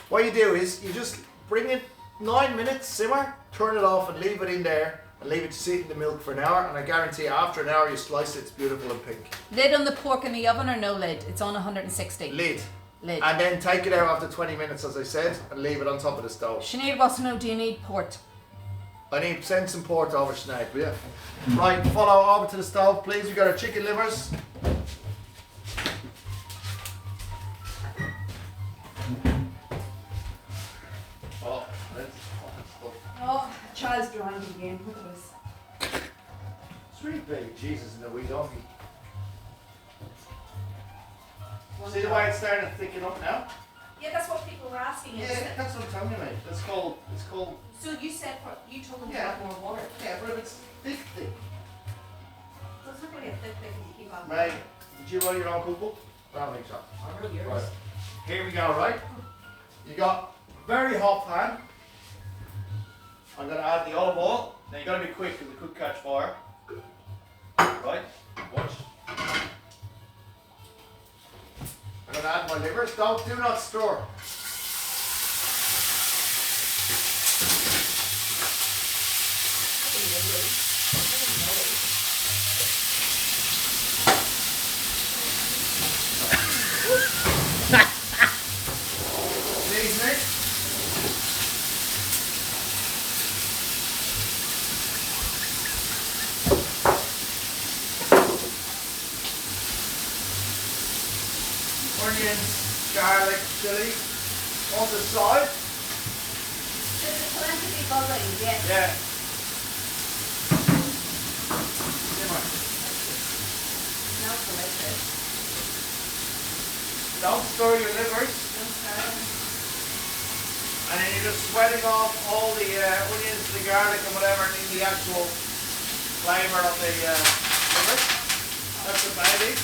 What you do is you just bring it 9 minutes, simmer, turn it off, and leave it in there. And leave it to sit in the milk for an hour, and I guarantee you after an hour you slice it, it's beautiful and pink. Lid on the pork in the oven or no lid? It's on 160. Lid. Lid. And then take it out after 20 minutes, as I said, and leave it on top of the stove. Sinead wants to know, do you need port? I need to send some port over, Sinead, will you? Right, follow over to the stove, please. We've got our chicken livers. Oh, that's hot stuff. Oh, child's drowning again. Look at this. Sweet baby Jesus and the wee donkey. See the way it's starting to thicken up now? Yeah, that's what people were asking. Yeah, that's what I'm telling you, mate. It's called. So you said, you told them to Yeah. add more water. Yeah, but if it's thick. So it's not really a thick thing to keep on. Mate, did you roll your own cookbook? I don't think so. I'll roll yours. Right. Here we go, right? You got a very hot pan. I'm going to add the olive oil. Now you got to be quick because it could catch fire. Right? Watch. I'm going to add my livers. Do not stir. Seasoning. Onions, garlic, chili. On the side. Does the polenta be bubbling? Yes. Yeah. Simmer. Smells delicious. Don't stir your livers. And then you're just sweating off all the onions, the garlic and whatever in the actual flavour of the liver. That's the baby.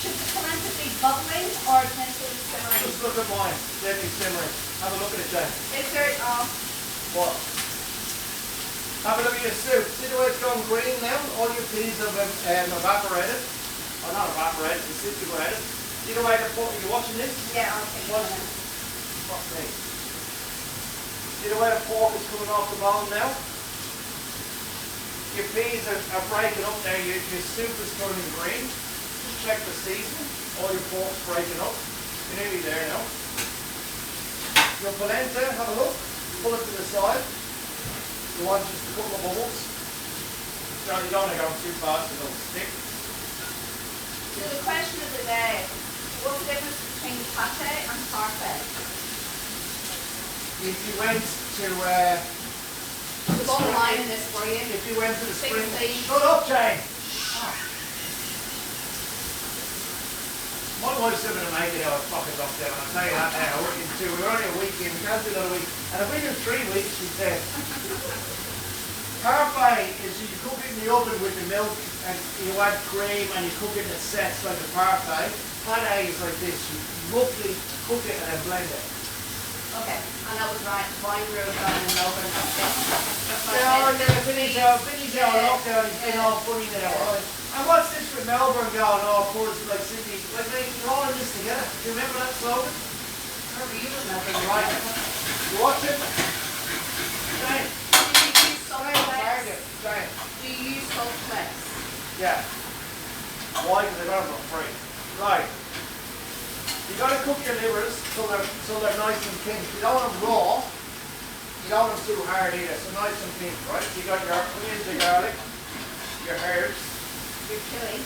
Should the polenta be bubbling or can it still be just look at mine. Deadly simmering. Have a look at it, Jane. Is there, What? Have a look at your soup. See the way it's gone green now? All your peas have evaporated. Or not evaporated, disintegrated. See the way the pork, are you watching this? yeah, I'll take Watch it. this. Fuck me. See the way the pork is coming off the bone now? Your peas are breaking up now. Your soup is turning green. Just check the seasoning. All your pork's breaking up. You're nearly there now. Your polenta, have a look. Pull it to the side. You want just a couple of bubbles. You don't want to go too fast, it'll stick. So the question of the day, what's the difference between pate and parfait? If you went to The bottom line in this for you. if you went to the spring, 16. shut up, Jane. My wife's going to make it out of fucking lockdown. I'll tell you that now. We're working 2. We're only a week in. We can't do another week. And if we do 3 weeks, she said. Parfait is you cook it in the oven with the milk and you add cream and you cook it in sets like a parfait. Pate is like this. You roughly cook it and then blend it. Okay, and that was right. Wine road down in Melbourne. Vinny's out of lockdown. He's been all funny now. Right? And what's this with Melbourne going, oh, poor like Sydney? Like, you're all in this together. Do you remember that slogan? Remember you in Melbourne, Right. right? You watch it? Jane. Do you use salt Jane. flex? Jane. Do you use salt flex? Yeah. Why? Because they're not free. Right. You got to cook your livers so they're nice and pink. You don't want them raw. You don't want them too hard either. So nice and pink, right? So you got your onions, your garlic, your herbs, Your chili.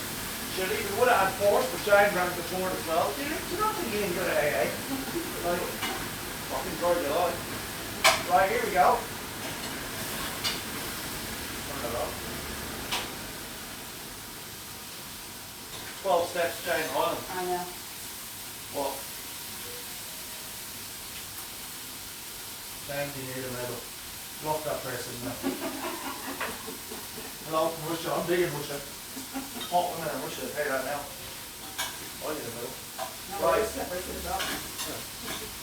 chili. We would have had pork, but Jane ran the pork as well. Do you not think you ain't good at AA? Like, fucking enjoy your life. Right, here we go. Turn that off. 12 steps, Jane, on. I know. What? Thank you, need a medal. Block that person now. Hello, Russia. I'm big in Russia. Hot women in Russia, tell you that now. I need a medal. Right.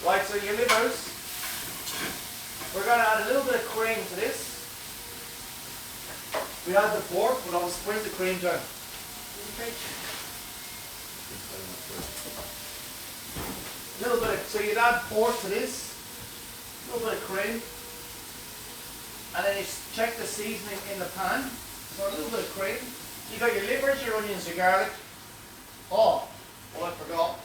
Right, so your livers. We're going to add a little bit of cream to this. We had the pork, but I'll squeeze the cream down. In the fridge. A little bit of, so you'd add pork to this, a little bit of cream, and then you check the seasoning in the pan. So a little bit of cream. You got your livers, your onions, your garlic. Oh, well I forgot.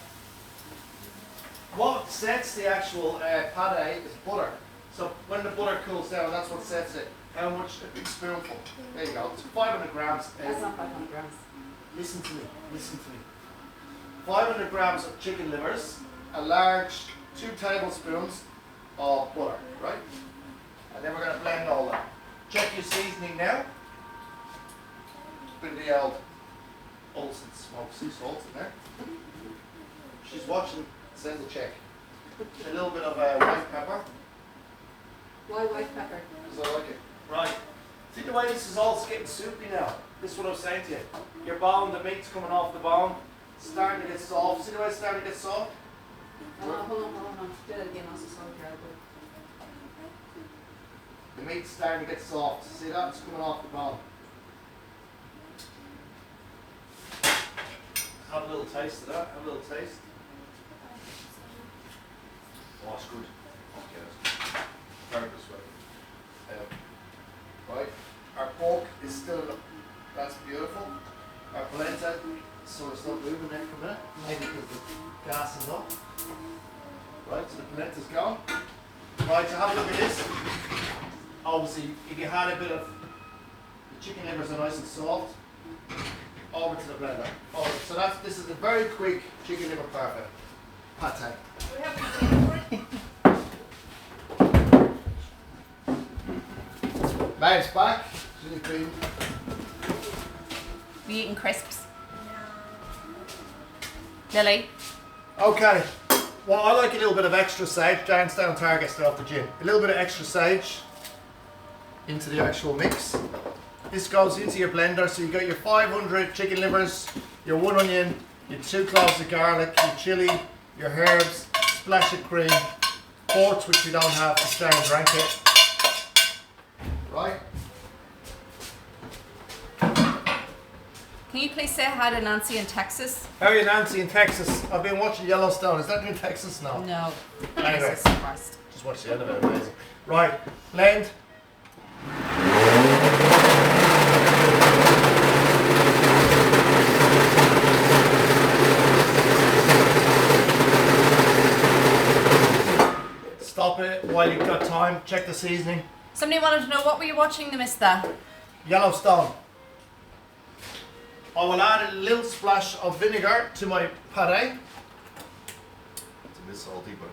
What sets the actual pate is butter. So when the butter cools down, that's what sets it. How much? A big spoonful. There you go. It's 500 grams. That's not 500 grams. Listen to me, listen to me. 500 grams of chicken livers, a large 2 tablespoons of butter, right? And then we're going to blend all that. Check your seasoning now. Bit of the old Olsen smoked sea salt in there. She's watching, send the check. A little bit of white pepper, Why white pepper? because I like it. Right. See the way this is all getting soupy now? This is what I was saying to you. Your bone, the meat's coming off the bone, starting to get soft. See the way it's starting to get soft? Hold on. Do that again, also salt garlic. The meat's starting to get soft. See that? It's coming off the bone. Have a little taste of that. Have a little taste. Oh, it's good. Okay. Very good sweat. Right. Our pork is still in the, that's beautiful. Our polenta, so it's not moving there for a minute. Maybe because the gas is up. Right, so the polenta's gone. Right, so have a look at this. Obviously, if you had a bit of the chicken livers are nice and soft, over to the blender. Over. So this is a very quick chicken liver parfait. Pate. We have to do it. Babes back. Chili cream. We eating crisps? Lily? Okay. Well, I like a little bit of extra sage. Jane's down Target straight off the gym. A little bit of extra sage into the actual mix. This goes into your blender, so you got your 500 chicken livers, your 1 onion, your 2 cloves of garlic, your chili, your herbs, splash of cream, quarts which we don't have to stay and drink it. Right? Can you please say hi to Nancy in Texas? How are you, Nancy, in Texas? I've been watching Yellowstone. Is that in Texas now? No. Anyway. Jesus Christ. Just watch the end of it. Amazing. Right, blend. Stop it while you've got time. Check the seasoning. Somebody wanted to know what were you watching the mister? Yellowstone. I will add a little splash of vinegar to my pate. It's a bit salty, but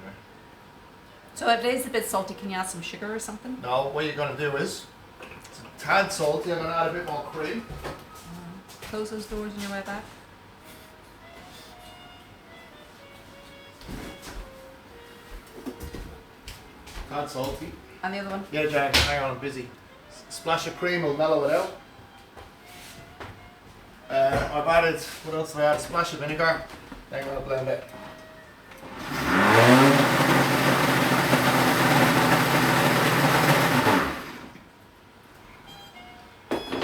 So if it is a bit salty, can you add some sugar or something? no, what you're going to do is, it's a tad salty, I'm going to add a bit more cream. Close those doors on your way back. Tad salty. And the other one? Yeah, Jack, hang on, I'm busy. Splash of cream will mellow it out. I've added, what else have I added? Splash of vinegar. Then I'm going to blend it.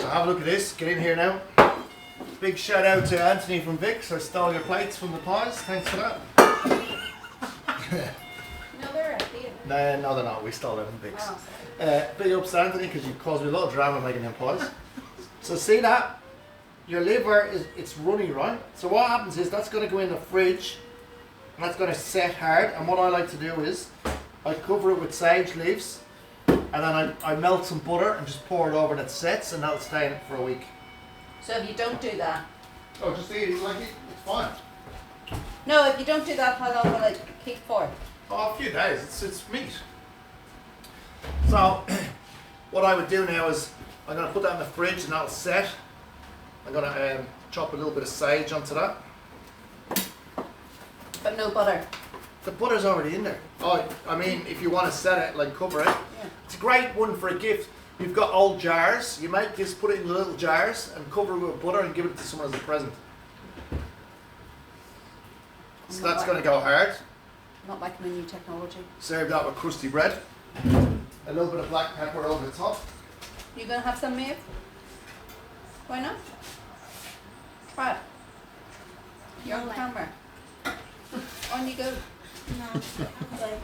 So have a look at this, get in here now. Big shout out to Anthony from Vic's. I stole your plates from the pies, thanks for that. No, they're at the No, they're not, we stole them from Vic's. Oh, sorry. Big ups to Anthony because you caused me a lot of drama making them pies. So see that? Your liver it's runny, right? So what happens is that's going to go in the fridge and that's going to set hard, and what I like to do is I cover it with sage leaves and then I melt some butter and just pour it over and it sets, and that'll stay in it for a week. So if you don't do that. Oh, just eat it like it, it's fine. No, if you don't do that, how long will it keep for? Oh, a few days, it's meat. So what I would do now is I'm going to put that in the fridge and that'll set. I'm going to chop a little bit of sage onto that. But no butter. The butter's already in there. Oh, I mean, if you want to set it, like cover it. Yeah. It's a great one for a gift. You've got old jars. You might just put it in little jars and cover it with butter and give it to someone as a present. So that's going to go hard. Not like my new technology. Serve that with crusty bread. A little bit of black pepper over the top. You gonna have some, Maeve? Why not? Try it. You're on camera. On you go. No. Okay.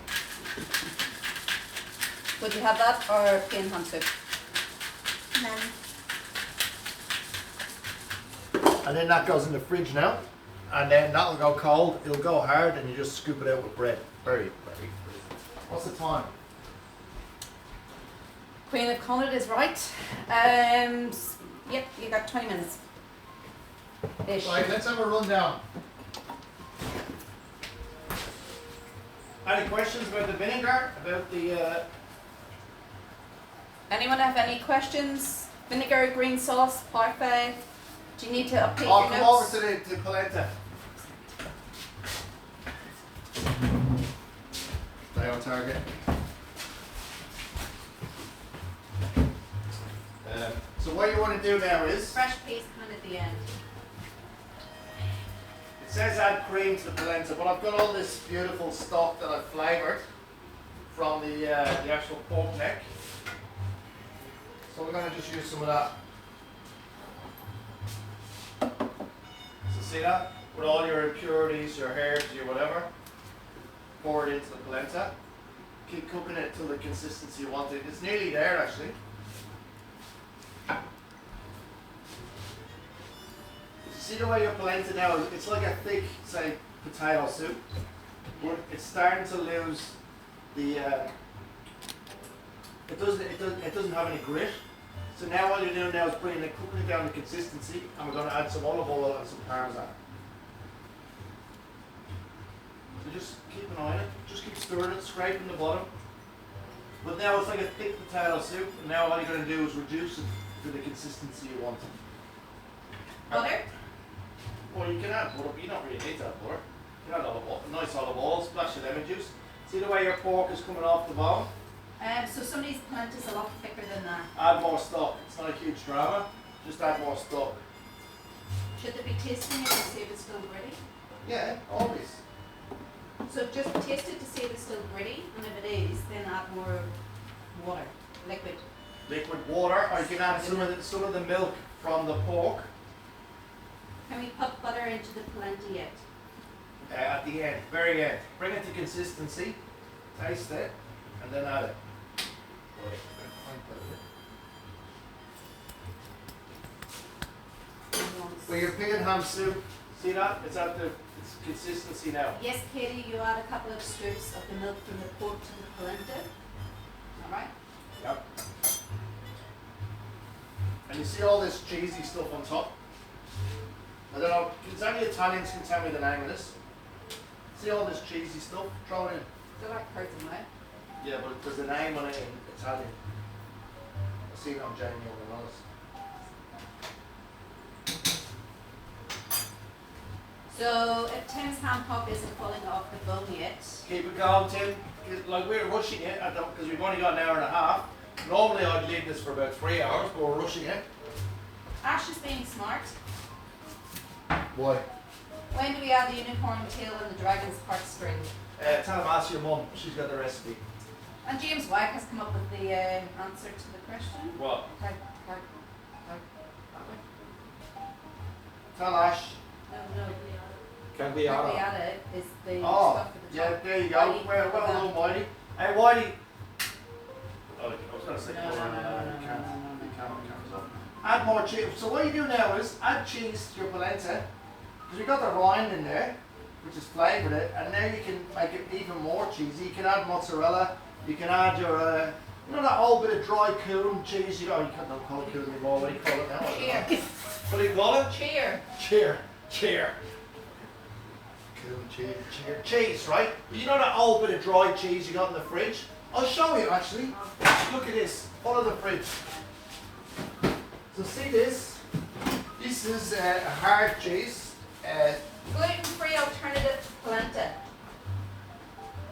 Would you have that or plain ham soup? None. And then that goes in the fridge now. And then that'll go cold. It'll go hard and you just scoop it out with bread. Very, very. What's the time? Queen of Connaught is right. Yep, you got 20 minutes. Ish. Right, let's have a rundown. Any questions about the vinegar? About the Anyone have any questions? Vinegar, green sauce, parfait. Do you need to update I'll your come notes? over to the polenta. Stay on target. So what you want to do now is, Fresh paste coming at the end. it says add cream to the polenta, but I've got all this beautiful stock that I've flavoured from the actual pork neck. So we're going to just use some of that. So see that? With all your impurities, your herbs, your whatever, pour it into the polenta. Keep cooking it till the consistency you want it. It's nearly there actually. See the way your polenta now, it's like a thick, say, potato soup, but it's starting to lose the, it doesn't have any grit. So now all you're doing now is cooking it down to consistency, and we're going to add some olive oil and some parmesan. So just keep an eye on it, just keep stirring it, scraping the bottom. But now it's like a thick potato soup, and now all you're going to do is reduce it to the consistency you want. Butter? Well, you can add butter, but you don't really need that butter. You can add nice olive oil, splash of lemon juice. See the way your pork is coming off the bone? So some of these polentas a lot thicker than that. Add more stock. It's not a huge drama. Just add more stock. Should they be tasting it to see if it's still ready? Yeah, always. So just taste it to see if it's still gritty, and if it is, then add more water, liquid. Liquid water, or you can add some of the milk from the pork Can we put butter into the polenta yet? at the end, very end. Bring it to consistency, taste it, and then add it. Well, your pig and ham soup, see that? It's at the consistency now. Yes, Katie, you add a couple of scoops of the milk from the pork to the polenta. Alright? Yep. And you see all this cheesy stuff on top? I don't know, can any Italians can tell me the name of this? See all this cheesy stuff? Throw it in. They're like curds and wet. Yeah, but there's a name on it in Italian. I see it on Jamie on the nose. So if Tim's ham hock isn't falling off the bone yet, Keep it calm, Tim. Like we're rushing it because we've only got an hour and a half. Normally I'd leave this for about 3 hours, but we're rushing it. Ash is being smart. Why? When do we add the unicorn tail and the dragon's heartstring? Tell him, ask your mum. She's got the recipe. And James White has come up with the answer to the question. What? That way. Tell Ash. No. Can be How we add it is the Oh, stuff at the yeah, top. there you go. Whitey, Well put that. done, Whitey. Hey, Whitey. Oh, I was going to say, No. you can't. Add more cheese. So what you do now is add cheese to your polenta, because we've got the rind in there, which is flavoured it, and now you can make it even more cheesy. You can add mozzarella. You can add your, you know that old bit of dry coon cheese. You can't call it coon anymore. What do you call it now? I don't know. Cheer. What do you call it? Cheer. Cheer. Coon cheese, right? You know that old bit of dry cheese you got in the fridge? I'll show you actually. Look at this. Follow the fridge. So see this? This is a hard cheese. Gluten-free alternative to polenta.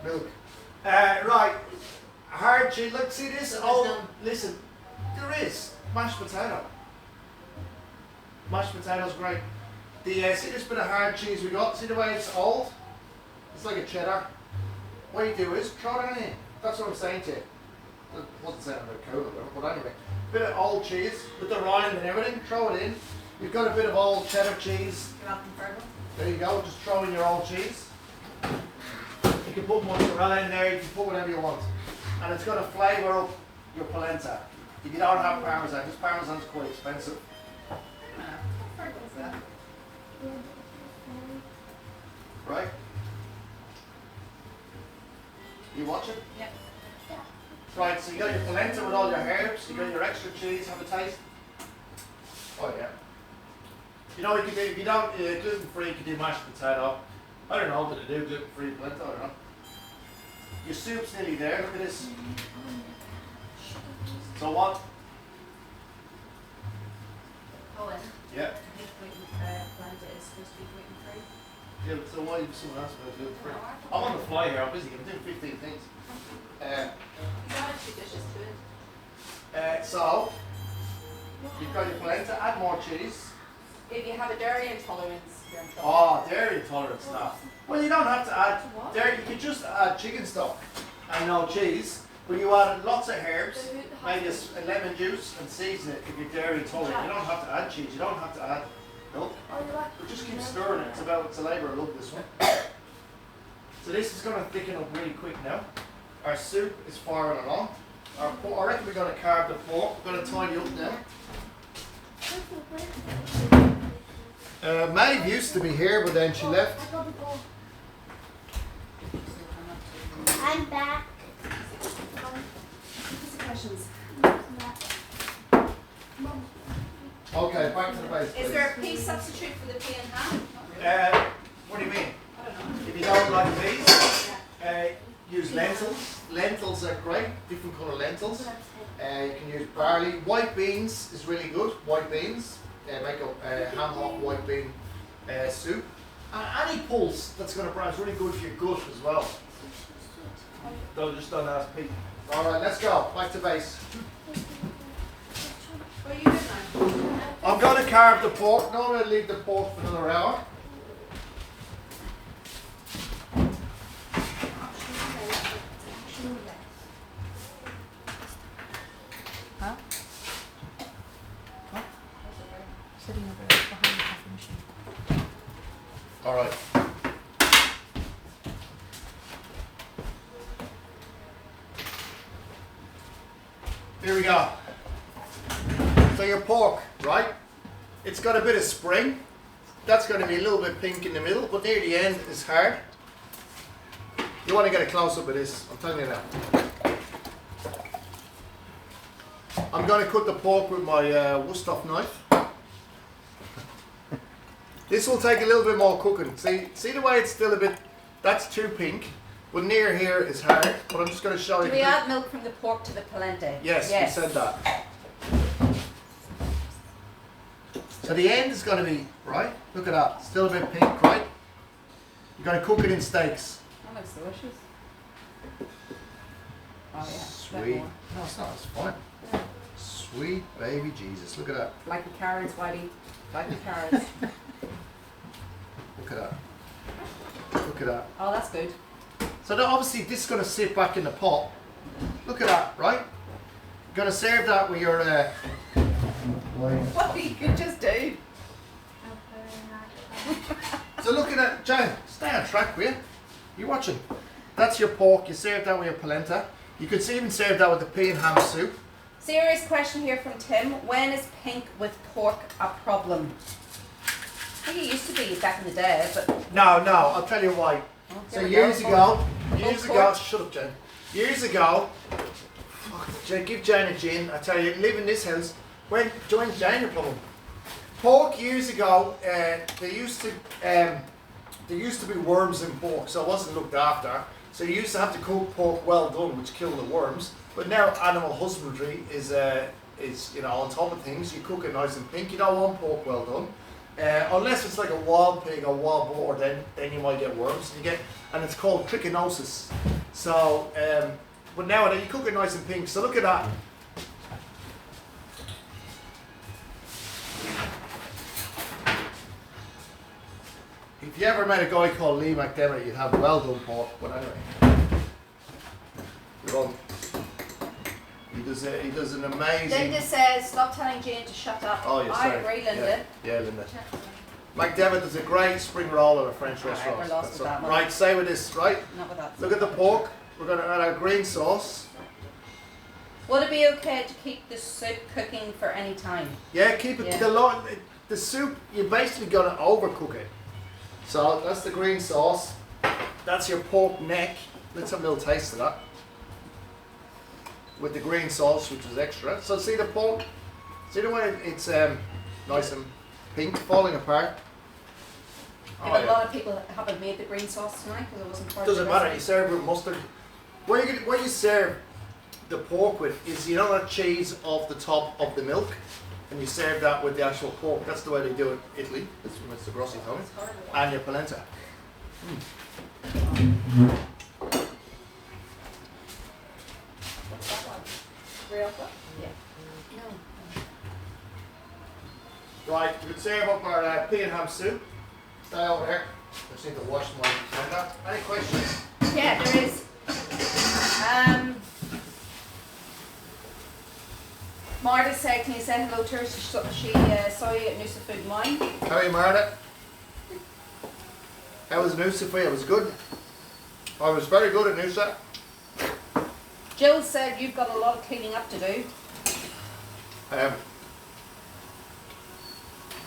Milk. Right. Hard cheese. Look, see this? So there's Oh, none. listen. There is mashed potato. Mashed potato's great. See this bit of hard cheese we got? See the way it's old? It's like a cheddar. What you do is throw it in. That's what I'm saying to you. I wasn't saying about cola, but anyway. Bit of old cheese with the rind and everything. Throw it in. You've got a bit of old cheddar cheese. You're welcome, Fergal. There you go. Just throw in your old cheese. You can put mozzarella in there. You can put whatever you want, and it's going to flavour up your polenta. If you don't have parmesan, because parmesan's quite expensive. Fergal's that. Right? You watch it? Yep. Right, so you got your polenta with all your herbs, you got your extra cheese, have a taste. Oh yeah. You know, you can do, if you don't, gluten-free, you can do mashed potato. I don't know what to do, gluten-free polenta, I don't know. Your soup's nearly there, look at this. So what? Colin, Yeah. I think polenta is supposed to be gluten-free. Yeah, so why you someone else about gluten-free? I'm on the fly here, I'm busy, I'm doing 15 things. He's added 2 dishes to it. So, you've got your polenta, add more cheese. If you have a dairy intolerance, you're in trouble. Oh, dairy intolerance now. Well, you don't have to add dairy, you can just add chicken stock and no cheese, but you add lots of herbs, maybe a lemon juice and season it if you're dairy intolerant. You don't have to add cheese, you don't have to add milk, but just keep stirring it. It's a labour of love, this one. So this is going to thicken up really quick now. Our soup is firing along. I reckon we're going to carve the pork, we're going to tidy up now. Maeve used to be here, but then she left. I'm back. Questions. Okay, back to the base. Is there a pea substitute for the pea and ham? What do you mean? I don't know. If you don't like peas, Yeah. use lentils. Lentils are great, different colour lentils. You can use barley. White beans is really good. White beans. Make a ham hock white bean soup. Any pulse that's going to burn is really good for your gut as well. Just don't ask Pete. Alright, let's go. Back to base. What are you doing now? I'm going to carve the pork. Now I'm going to leave the pork for another hour. Here we go. So your pork, right? It's got a bit of spring. That's going to be a little bit pink in the middle, but near the end is hard. You want to get a close up of this, I'm telling you now. I'm going to cut the pork with my Wusthof knife. This will take a little bit more cooking. See the way it's still a bit, that's too pink, but near here is hard, but I'm just going to show you. Do we add milk from the pork to the polenta? Yes, we said that. So the end is going to be, right, look at that, still a bit pink, right? You're going to cook it in steaks. That looks delicious. Oh yeah. Sweet. No, it's not, it's fine. Yeah. Sweet baby Jesus, look at that. Like the carrots, Whitey. Like the carrots. Look at that. Look at that. Oh, that's good. So now obviously this is going to sit back in the pot. Look at that, right? You're going to serve that with your... What you could just do. So look at that, Jane, stay on track with you. You watching? That's your pork, you serve that with your polenta. You could even serve that with the pea and ham soup. Serious question here from Tim. When is pink with pork a problem? I think it used to be back in the day, but... No, I'll tell you why. Oh, So here we years go. ago, shut up Jane. Years ago, give Jane a gin, I tell you, live in this house, when Jane a problem. Pork years ago, there used to be worms in pork, so it wasn't looked after. So you used to have to cook pork well done, which killed the worms. But now animal husbandry is on top of things. You cook it nice and pink. You don't want pork well done, unless it's like a wild pig or wild boar. Then you might get worms. And it's called trichinosis. So, but nowadays you cook it nice and pink. So look at that. If you ever met a guy called Lee McDermott, you'd have well done pork. But anyway, he does an amazing. Linda says, stop telling Jane to shut up. Oh, yeah, I sorry. agree, Linda. Yeah, Linda. McDermott does a great spring roll at a French restaurant. we're lost with that one. Right, say with this, right? Not with that. Look at the pork. We're going to add our green sauce. Would it be okay to keep the soup cooking for any time? Yeah, keep it. Yeah. The soup, you're basically going to overcook it. So that's the green sauce. That's your pork neck. Let's have a little taste of that. With the green sauce, which is extra. So see the pork? See the way it's nice and pink, falling apart? A lot of people haven't made the green sauce tonight because it wasn't part Doesn't of the matter, you recipe. serve with mustard. What you serve the pork with is, you know that cheese off the top of the milk? And you serve that with the actual pork. That's the way they do it in Italy. That's from Mr. Grossi told me. And your polenta. What's that one? Rioja? Yeah. No. Right, we can serve up our pea and ham soup. Stay over there. I just need to wash my blender. Any questions? Yeah, there is. Marta said, can you say hello to her? She saw you at Noosa Food and Wine. How are you, Marta? How was Noosa for you? It was good. I was very good at Noosa. Jill said you've got a lot of cleaning up to do.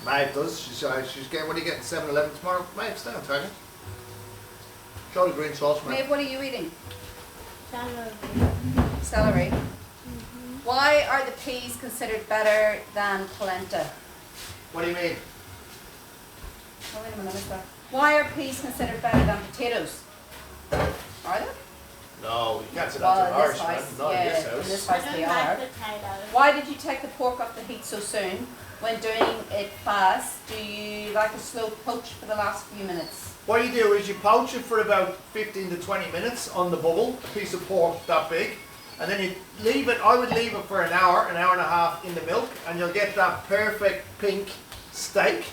Maeve does. She's getting. What are you getting? 7-Eleven tomorrow? Maeve, stay on target. Show the green sauce, Maeve. Maeve, what are you eating? Celery. Celery. Why are the peas considered better than polenta? What do you mean? Oh, wait a minute, what's that? Why are peas considered better than potatoes? Are they? No, you can't say Well, that to an in this Irishman. house, Not in yeah, this in house. this I house they don't are. like potatoes. Why did you take the pork off the heat so soon? When doing it fast, do you like a slow poach for the last few minutes? What you do is you poach it for about 15 to 20 minutes on the bubble, a piece of pork that big, and then you leave it. I would leave it for an hour and a half in the milk, and you'll get that perfect pink steak.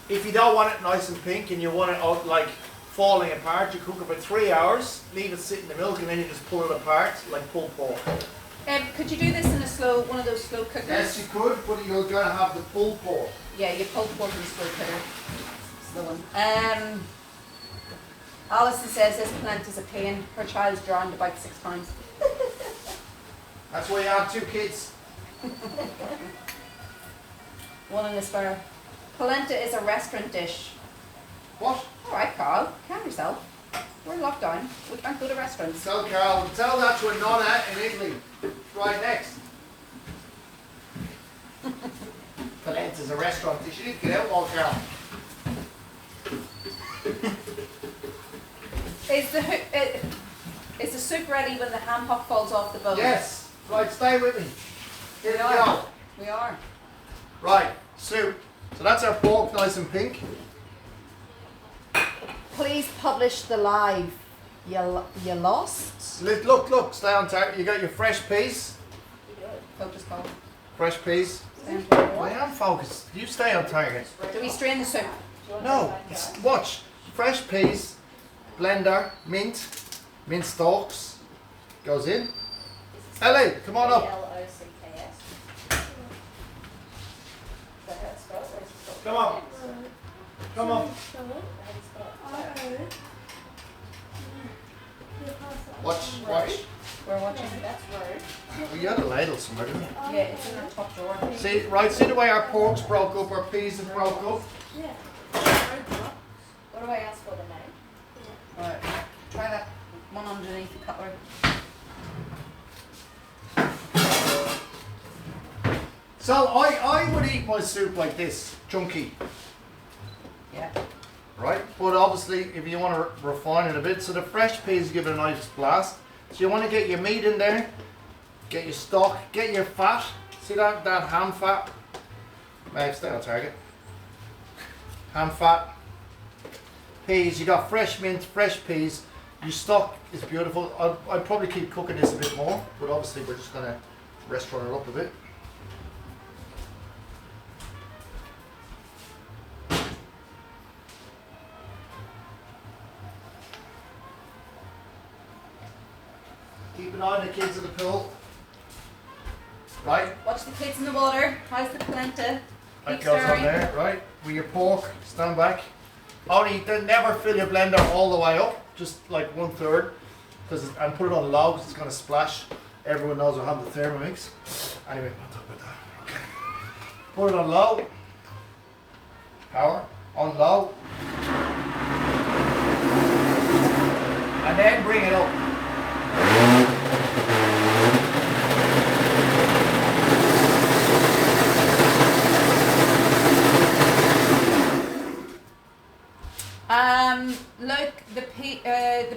If you don't want it nice and pink and you want it out like falling apart, you cook it for 3 hours, leave it sit in the milk, and then you just pull it apart like pulled pork. Could you do this in a one of those slow cookers? Yes, you could, but you're going to have the pulled pork. Yeah, you pulled pork in a slow cooker. This is the one. Alison says this plant is a pain. Her child's drowned about 6 times. That's why you have 2 kids. One in the spare. Polenta is a restaurant dish. What? Alright, Carl, calm yourself. We're in lockdown. We can't go to restaurants. Tell Carl, tell that to a nonna in Italy. Right next. Polenta's a restaurant dish. You need to get out more, Carl. Is the soup ready when the ham hock falls off the bone? Yes. Right, stay with me. Here we We go. are. We are. Right, soup. So that's our pork, nice and pink. Please publish the live. You lost? Look, stay on target. You got your fresh peas. Focus call. Fresh peas. Stay on target. I am focused. You stay on target. Do we strain the soup? No, watch. Fresh peas, blender, mint stalks. Goes in. Ellie, come on up. Come on. Come on. Watch. We're watching. Well, you had a ladle somewhere, didn't you? Yeah, it's in our top drawer. See, right, see the way our pork's broke up, our peas have broke up? What do I ask for the now? Alright, try that one underneath the cutlery. So I would eat my soup like this, chunky, Yeah. right? But obviously, if you want to refine it a bit, so the fresh peas give it a nice blast. So you want to get your meat in there, get your stock, get your fat. See that ham fat? Maybe stay on target. Ham fat. Peas, you got fresh mint, fresh peas. Your stock is beautiful. I'd probably keep cooking this a bit more, but obviously we're just going to restaurant it up a bit. Keep an eye on the kids at the pool. Right? Watch the kids in the water. How's the polenta? That Keep goes on stirring. there, right? With your pork, stand back. Only never fill your blender all the way up, just like 1/3, and put it on low because it's going to splash. Everyone knows I have the Thermomix. Anyway, I'll talk about that. Okay. Put it on low. Power on low. And then bring it up. Look, the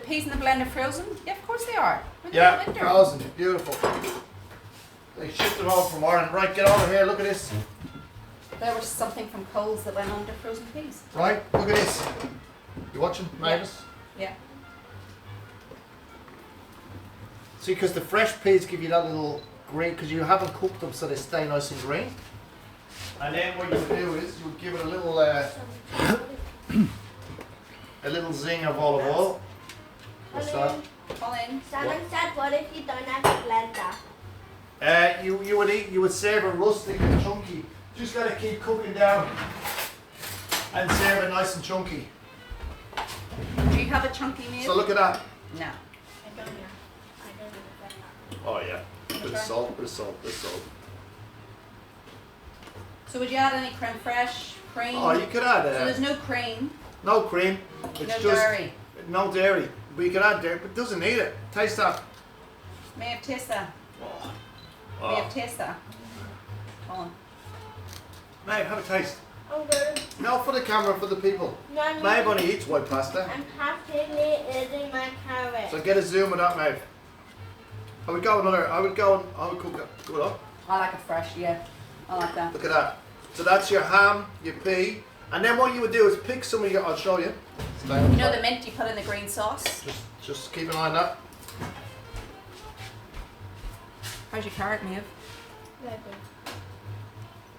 peas in the blender frozen? Yeah, of course they are. When they're Yeah, in the winter. frozen, beautiful. They shipped it home from Ireland. Right, get over here, look at this. There was something from Coles that went under frozen peas. Right, look at this. You watching, Mavis? Yeah. See, because the fresh peas give you that little green, because you haven't cooked them so they stay nice and green. And then what you would do is you would give it a little zing of olive oil. What's that? Colin. Someone said, what if you don't have a blender? You would serve it rustic and chunky. Just gotta keep cooking down and serve it nice and chunky. Do you have a chunky meal? So look at that. No. I don't know. I don't know. Oh yeah. Bit of salt, bit of salt, bit of salt. So would you add any creme fraiche, cream? Oh, you could add So there's no cream, no cream. It's no just dairy. no dairy. But you could add dairy, but it doesn't need it. Taste that. May I have taste that? May I Oh. have taste that? Colin. Mate, have a taste. I'm good. No, for the camera, for the people. No, Maeve only eats white pasta. I'm happily eating my carrot. So get a zoom of that, Maeve. I would cook it. Go on. I like it fresh, yeah. I like that. Look at that. So that's your ham, your pea. And then what you would do is pick some of your, I'll show you. You know the mint you put in the green sauce? Just keep an eye on that. How's your carrot, Maeve? Very good.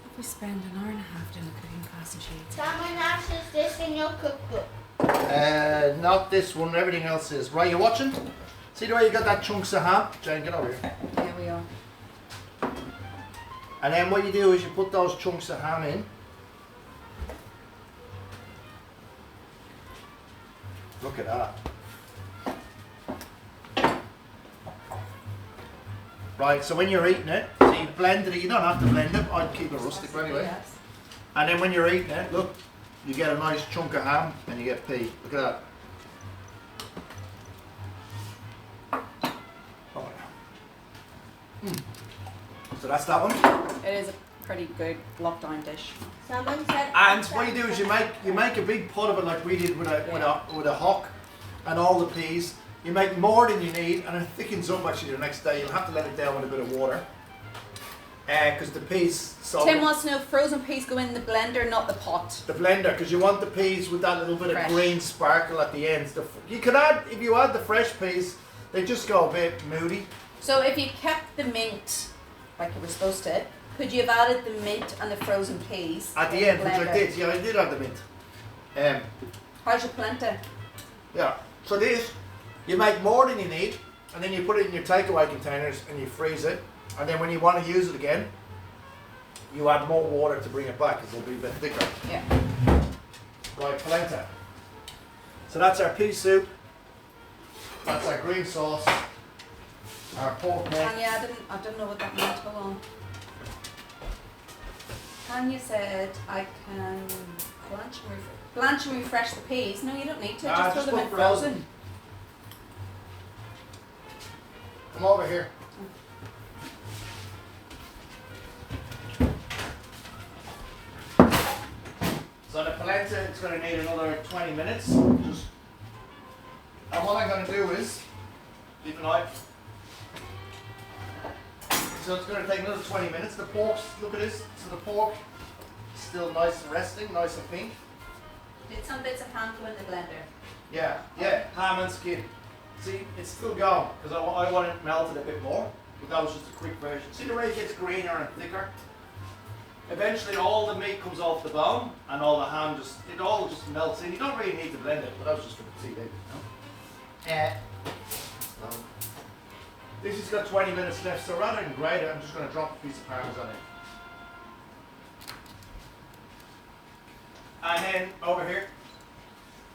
If we spend an hour and a half doing the cooking class and shades. Someone else is this in your cookbook. Not this one, everything else is. Right, you watching? See the way you got that chunks of ham? Jane, get over here. Here we are. And then what you do is you put those chunks of ham in. Look at that. Right, so when you're eating it, so you blended it, you don't have to blend it, I'd keep it rustic anyway. Yes. And then when you're eating it, look, you get a nice chunk of ham and you get pea. Look at that. Oh, yeah. So that's that one. It is a pretty good lockdown dish. Someone said. And what you do is you make a big pot of it like we did with a hock and all the peas. You make more than you need, and it thickens up actually the next day. You'll have to let it down with a bit of water, because the peas. Tim wants to know frozen peas go in the blender, not the pot. The blender, because you want the peas with that little bit Fresh. of green sparkle at the ends. You could add, if you add the fresh peas, they just go a bit moody. So if you kept the mint like you were supposed to, could you have added the mint and the frozen peas At the in end, the which I blender? did. Yeah, I did add the mint. How's your polenta? Yeah. So this, you make more than you need, and then you put it in your takeaway containers and you freeze it. And then when you want to use it again, you add more water to bring it back because it'll be a bit thicker. Yeah. Right, polenta. So that's our pea soup. That's our green sauce. Our pork neck. Tanya, I don't know what that meant. Hold on. Tanya said I can blanch and refresh the peas. No, you don't need to. Nah, Just throw just them put in frozen. Come over here. So the polenta, it's going to need another 20 minutes. And what I'm going to do is, keep an eye. So it's going to take another 20 minutes. The pork, look at this. So the pork is still nice and resting, nice and pink. Did some bits of ham go in the blender? Yeah, ham and skin. See, it's still going because I want it melted a bit more. But that was just a quick version. See the way it gets greener and thicker? Eventually all the meat comes off the bone and all the ham it all just melts in. You don't really need to blend it, but that was just for the TV. This has got 20 minutes left, so rather than grate it, I'm just going to drop a piece of parmesan in. And then over here,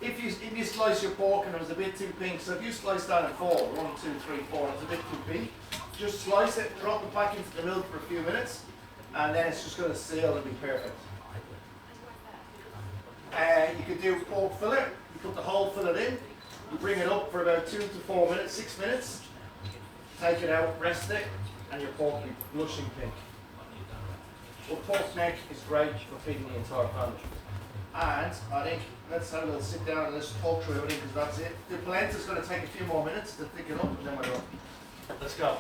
if you slice your pork and it was a bit too pink, so if you slice that in 4, 1, 2, 3, 4, it's a bit too pink, just slice it, drop it back into the milk for a few minutes, and then it's just going to seal and be perfect. You could do pork fillet, you put the whole fillet in, you bring it up for about 2 to 4 minutes, 6 minutes, take it out, rest it, and your pork will be blushing pink. Well, pork neck is great for feeding the entire family. And I think let's have a little sit down and let's talk through everything because that's it. The polenta's going to take a few more minutes to thicken up and then we're done. Let's go.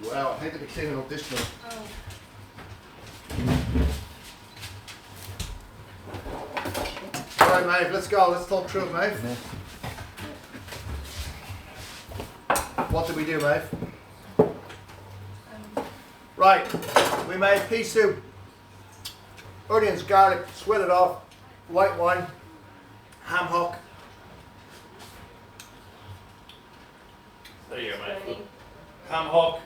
Wow, I hate to be cleaning up this one. Alright, Maeve, let's go. Let's talk through it, Maeve. What did we do, Maeve? Right, we made pea soup. Onions, garlic, sweat it off, white wine, ham hock. There you go, mate. Ham hock.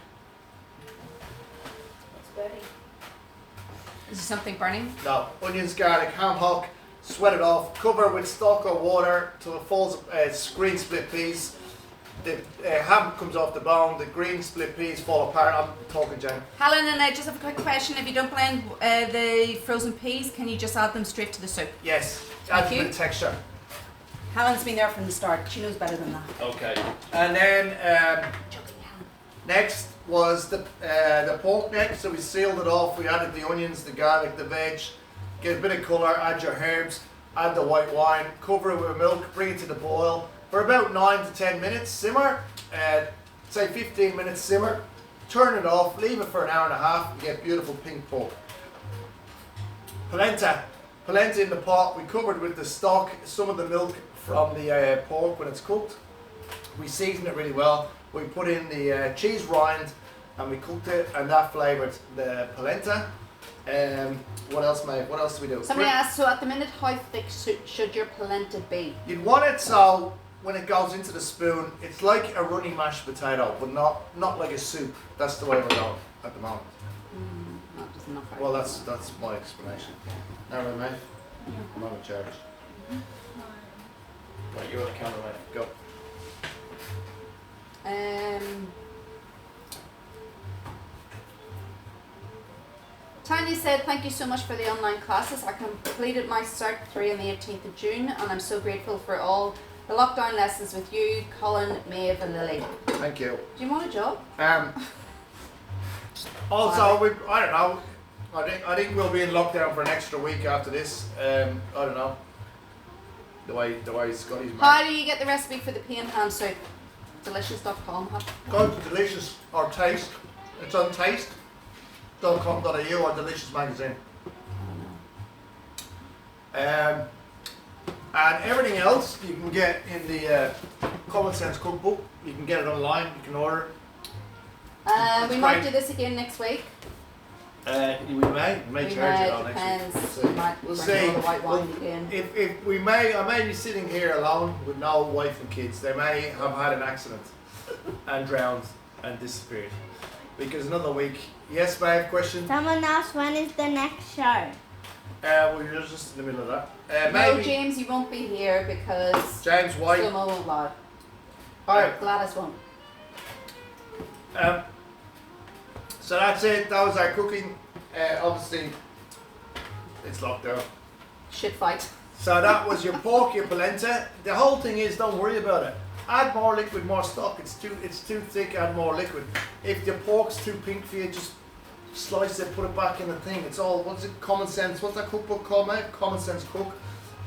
Is there something burning? No, onions, garlic, ham hock, sweat it off, cover with stock or water till it falls, green split peas. The ham comes off the bone, the green split peas fall apart. I'm talking, Jane. Helen, and I just have a quick question. If you don't blend the frozen peas, can you just add them straight to the soup? Yes, Thank adds a you. bit of texture. Helen's been there from the start. She knows better than that. Okay. And then next was the pork neck. So we sealed it off. We added the onions, the garlic, the veg. Get a bit of colour, add your herbs, add the white wine, cover it with milk, bring it to the boil. For about 9 to 10 minutes, simmer, say 15 minutes simmer, turn it off, leave it for an hour and a half, you get beautiful pink pork. Polenta in the pot, we covered with the stock, some of the milk from the pork when it's cooked. We seasoned it really well, we put in the cheese rind and we cooked it and that flavoured the polenta. What else, mate? What else do we do? Somebody asked, so at the minute, how thick should your polenta be? You'd want it so when it goes into the spoon, it's like a runny mashed potato, but not like a soup. That's the way we're going at the moment. That does not very Well, well. that's my explanation. Now, right, mate. I'm on a charge. Right, you're on the camera, mate. Go. said thank you so much for the online classes. I completed my Cert 3 on the 18th of June, and I'm so grateful for all the lockdown lessons with you, Colin, Maeve, and Lily. Thank you. Do you want a job? Also, I don't know. I think we'll be in lockdown for an extra week after this. I don't know. The way Scotty's How do you get the recipe for the pea and ham soup? Delicious.com. Go to Delicious or Taste. It's on taste.com.au or Delicious Magazine. And everything else you can get in the Common Sense Cookbook. You can get it online. You can order it. We might do this again next week. We may charge it on next week. We'll see. All the white wine again. If we may, I may be sitting here alone with no wife and kids. They may have had an accident and drowned and disappeared. Because another week. Yes, babe, question? Someone asked when is the next show? Well, you're just in the middle of that. No, Maybe James, you won't be here because James White. Slow-mo won't allow. Alright. Gladys won't. So that's it. That was our cooking. Obviously, it's lockdown. Shit fight. So that was your pork, your polenta. The whole thing is, don't worry about it. Add more liquid, more stock. It's too thick. Add more liquid. If your pork's too pink for you, just slice it, put it back in the thing. It's all, what's it? Common Sense. What's that cookbook called, mate? Common Sense Cook.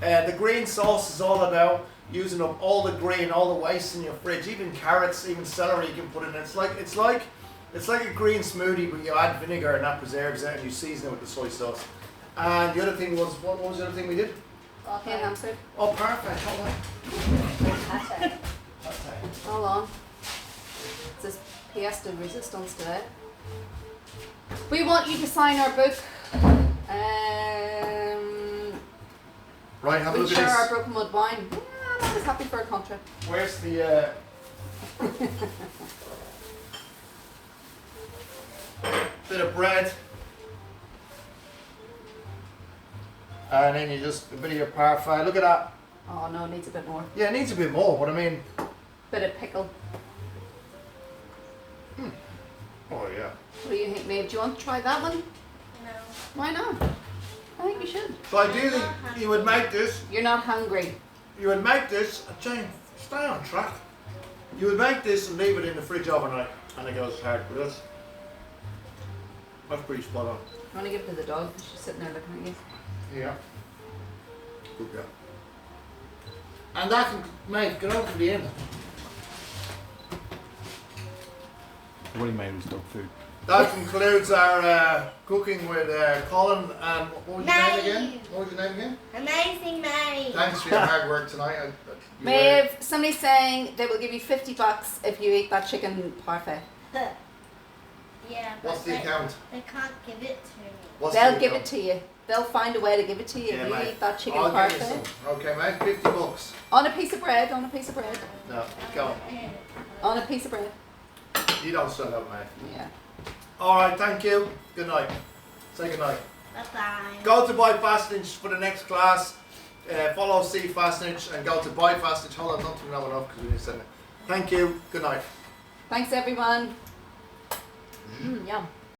The green sauce is all about using up all the green, all the waste in your fridge. Even carrots, even celery, you can put in. It's like a green smoothie, but you add vinegar and that preserves it, and you season it with the soy sauce. And the other thing was, what was the other thing we did? Pea and ham soup. Oh, perfect. Hold on. Hold on. It says pièce de résistance today. We want you to sign our book. Right, have a We look share at our this. broken mud wine. Yeah, I'm always happy for a contra. Where's the bit of bread, and then you just a bit of your parfait. Look at that. Oh no, it needs a bit more. Yeah, it needs a bit more. But I mean, Bit of pickle. oh yeah. What do you think, Maeve? Do you want to try that one? No. Why not? I think you should. So ideally, you would make this. You're not hungry. You would make this. Jane, stay on track. You would make this and leave it in the fridge overnight, and it goes hard. But that's pretty spot on. You want to give it to the dog? She's sitting there looking at you. Yeah. Good girl. And that can, mate, get over to the end. What do you made was dog food? That concludes our cooking with Colin and what was your name again? Maeve. What was your name again? Amazing, mate. Thanks for your hard work tonight. You Maeve, somebody's saying they will give you $50 if you eat that chicken parfait. Yeah, but What's the account? they can't give it to me. What's They'll the give it account? to you. They'll find a way to give it to you if you mate. eat that chicken I'll give you parfait. some. Okay, mate. $50. On a piece of bread, on a piece of bread. No, go. On a piece of bread. You don't sell out, mate. Yeah. All right, thank you. Good night. Say good night. Bye-bye. Go to By Fassnidge for the next class. Follow C Fassnidge and go to By Fassnidge. Hold on, not to know enough because we didn't send it. Thank you. Good night. Thanks everyone. Yum.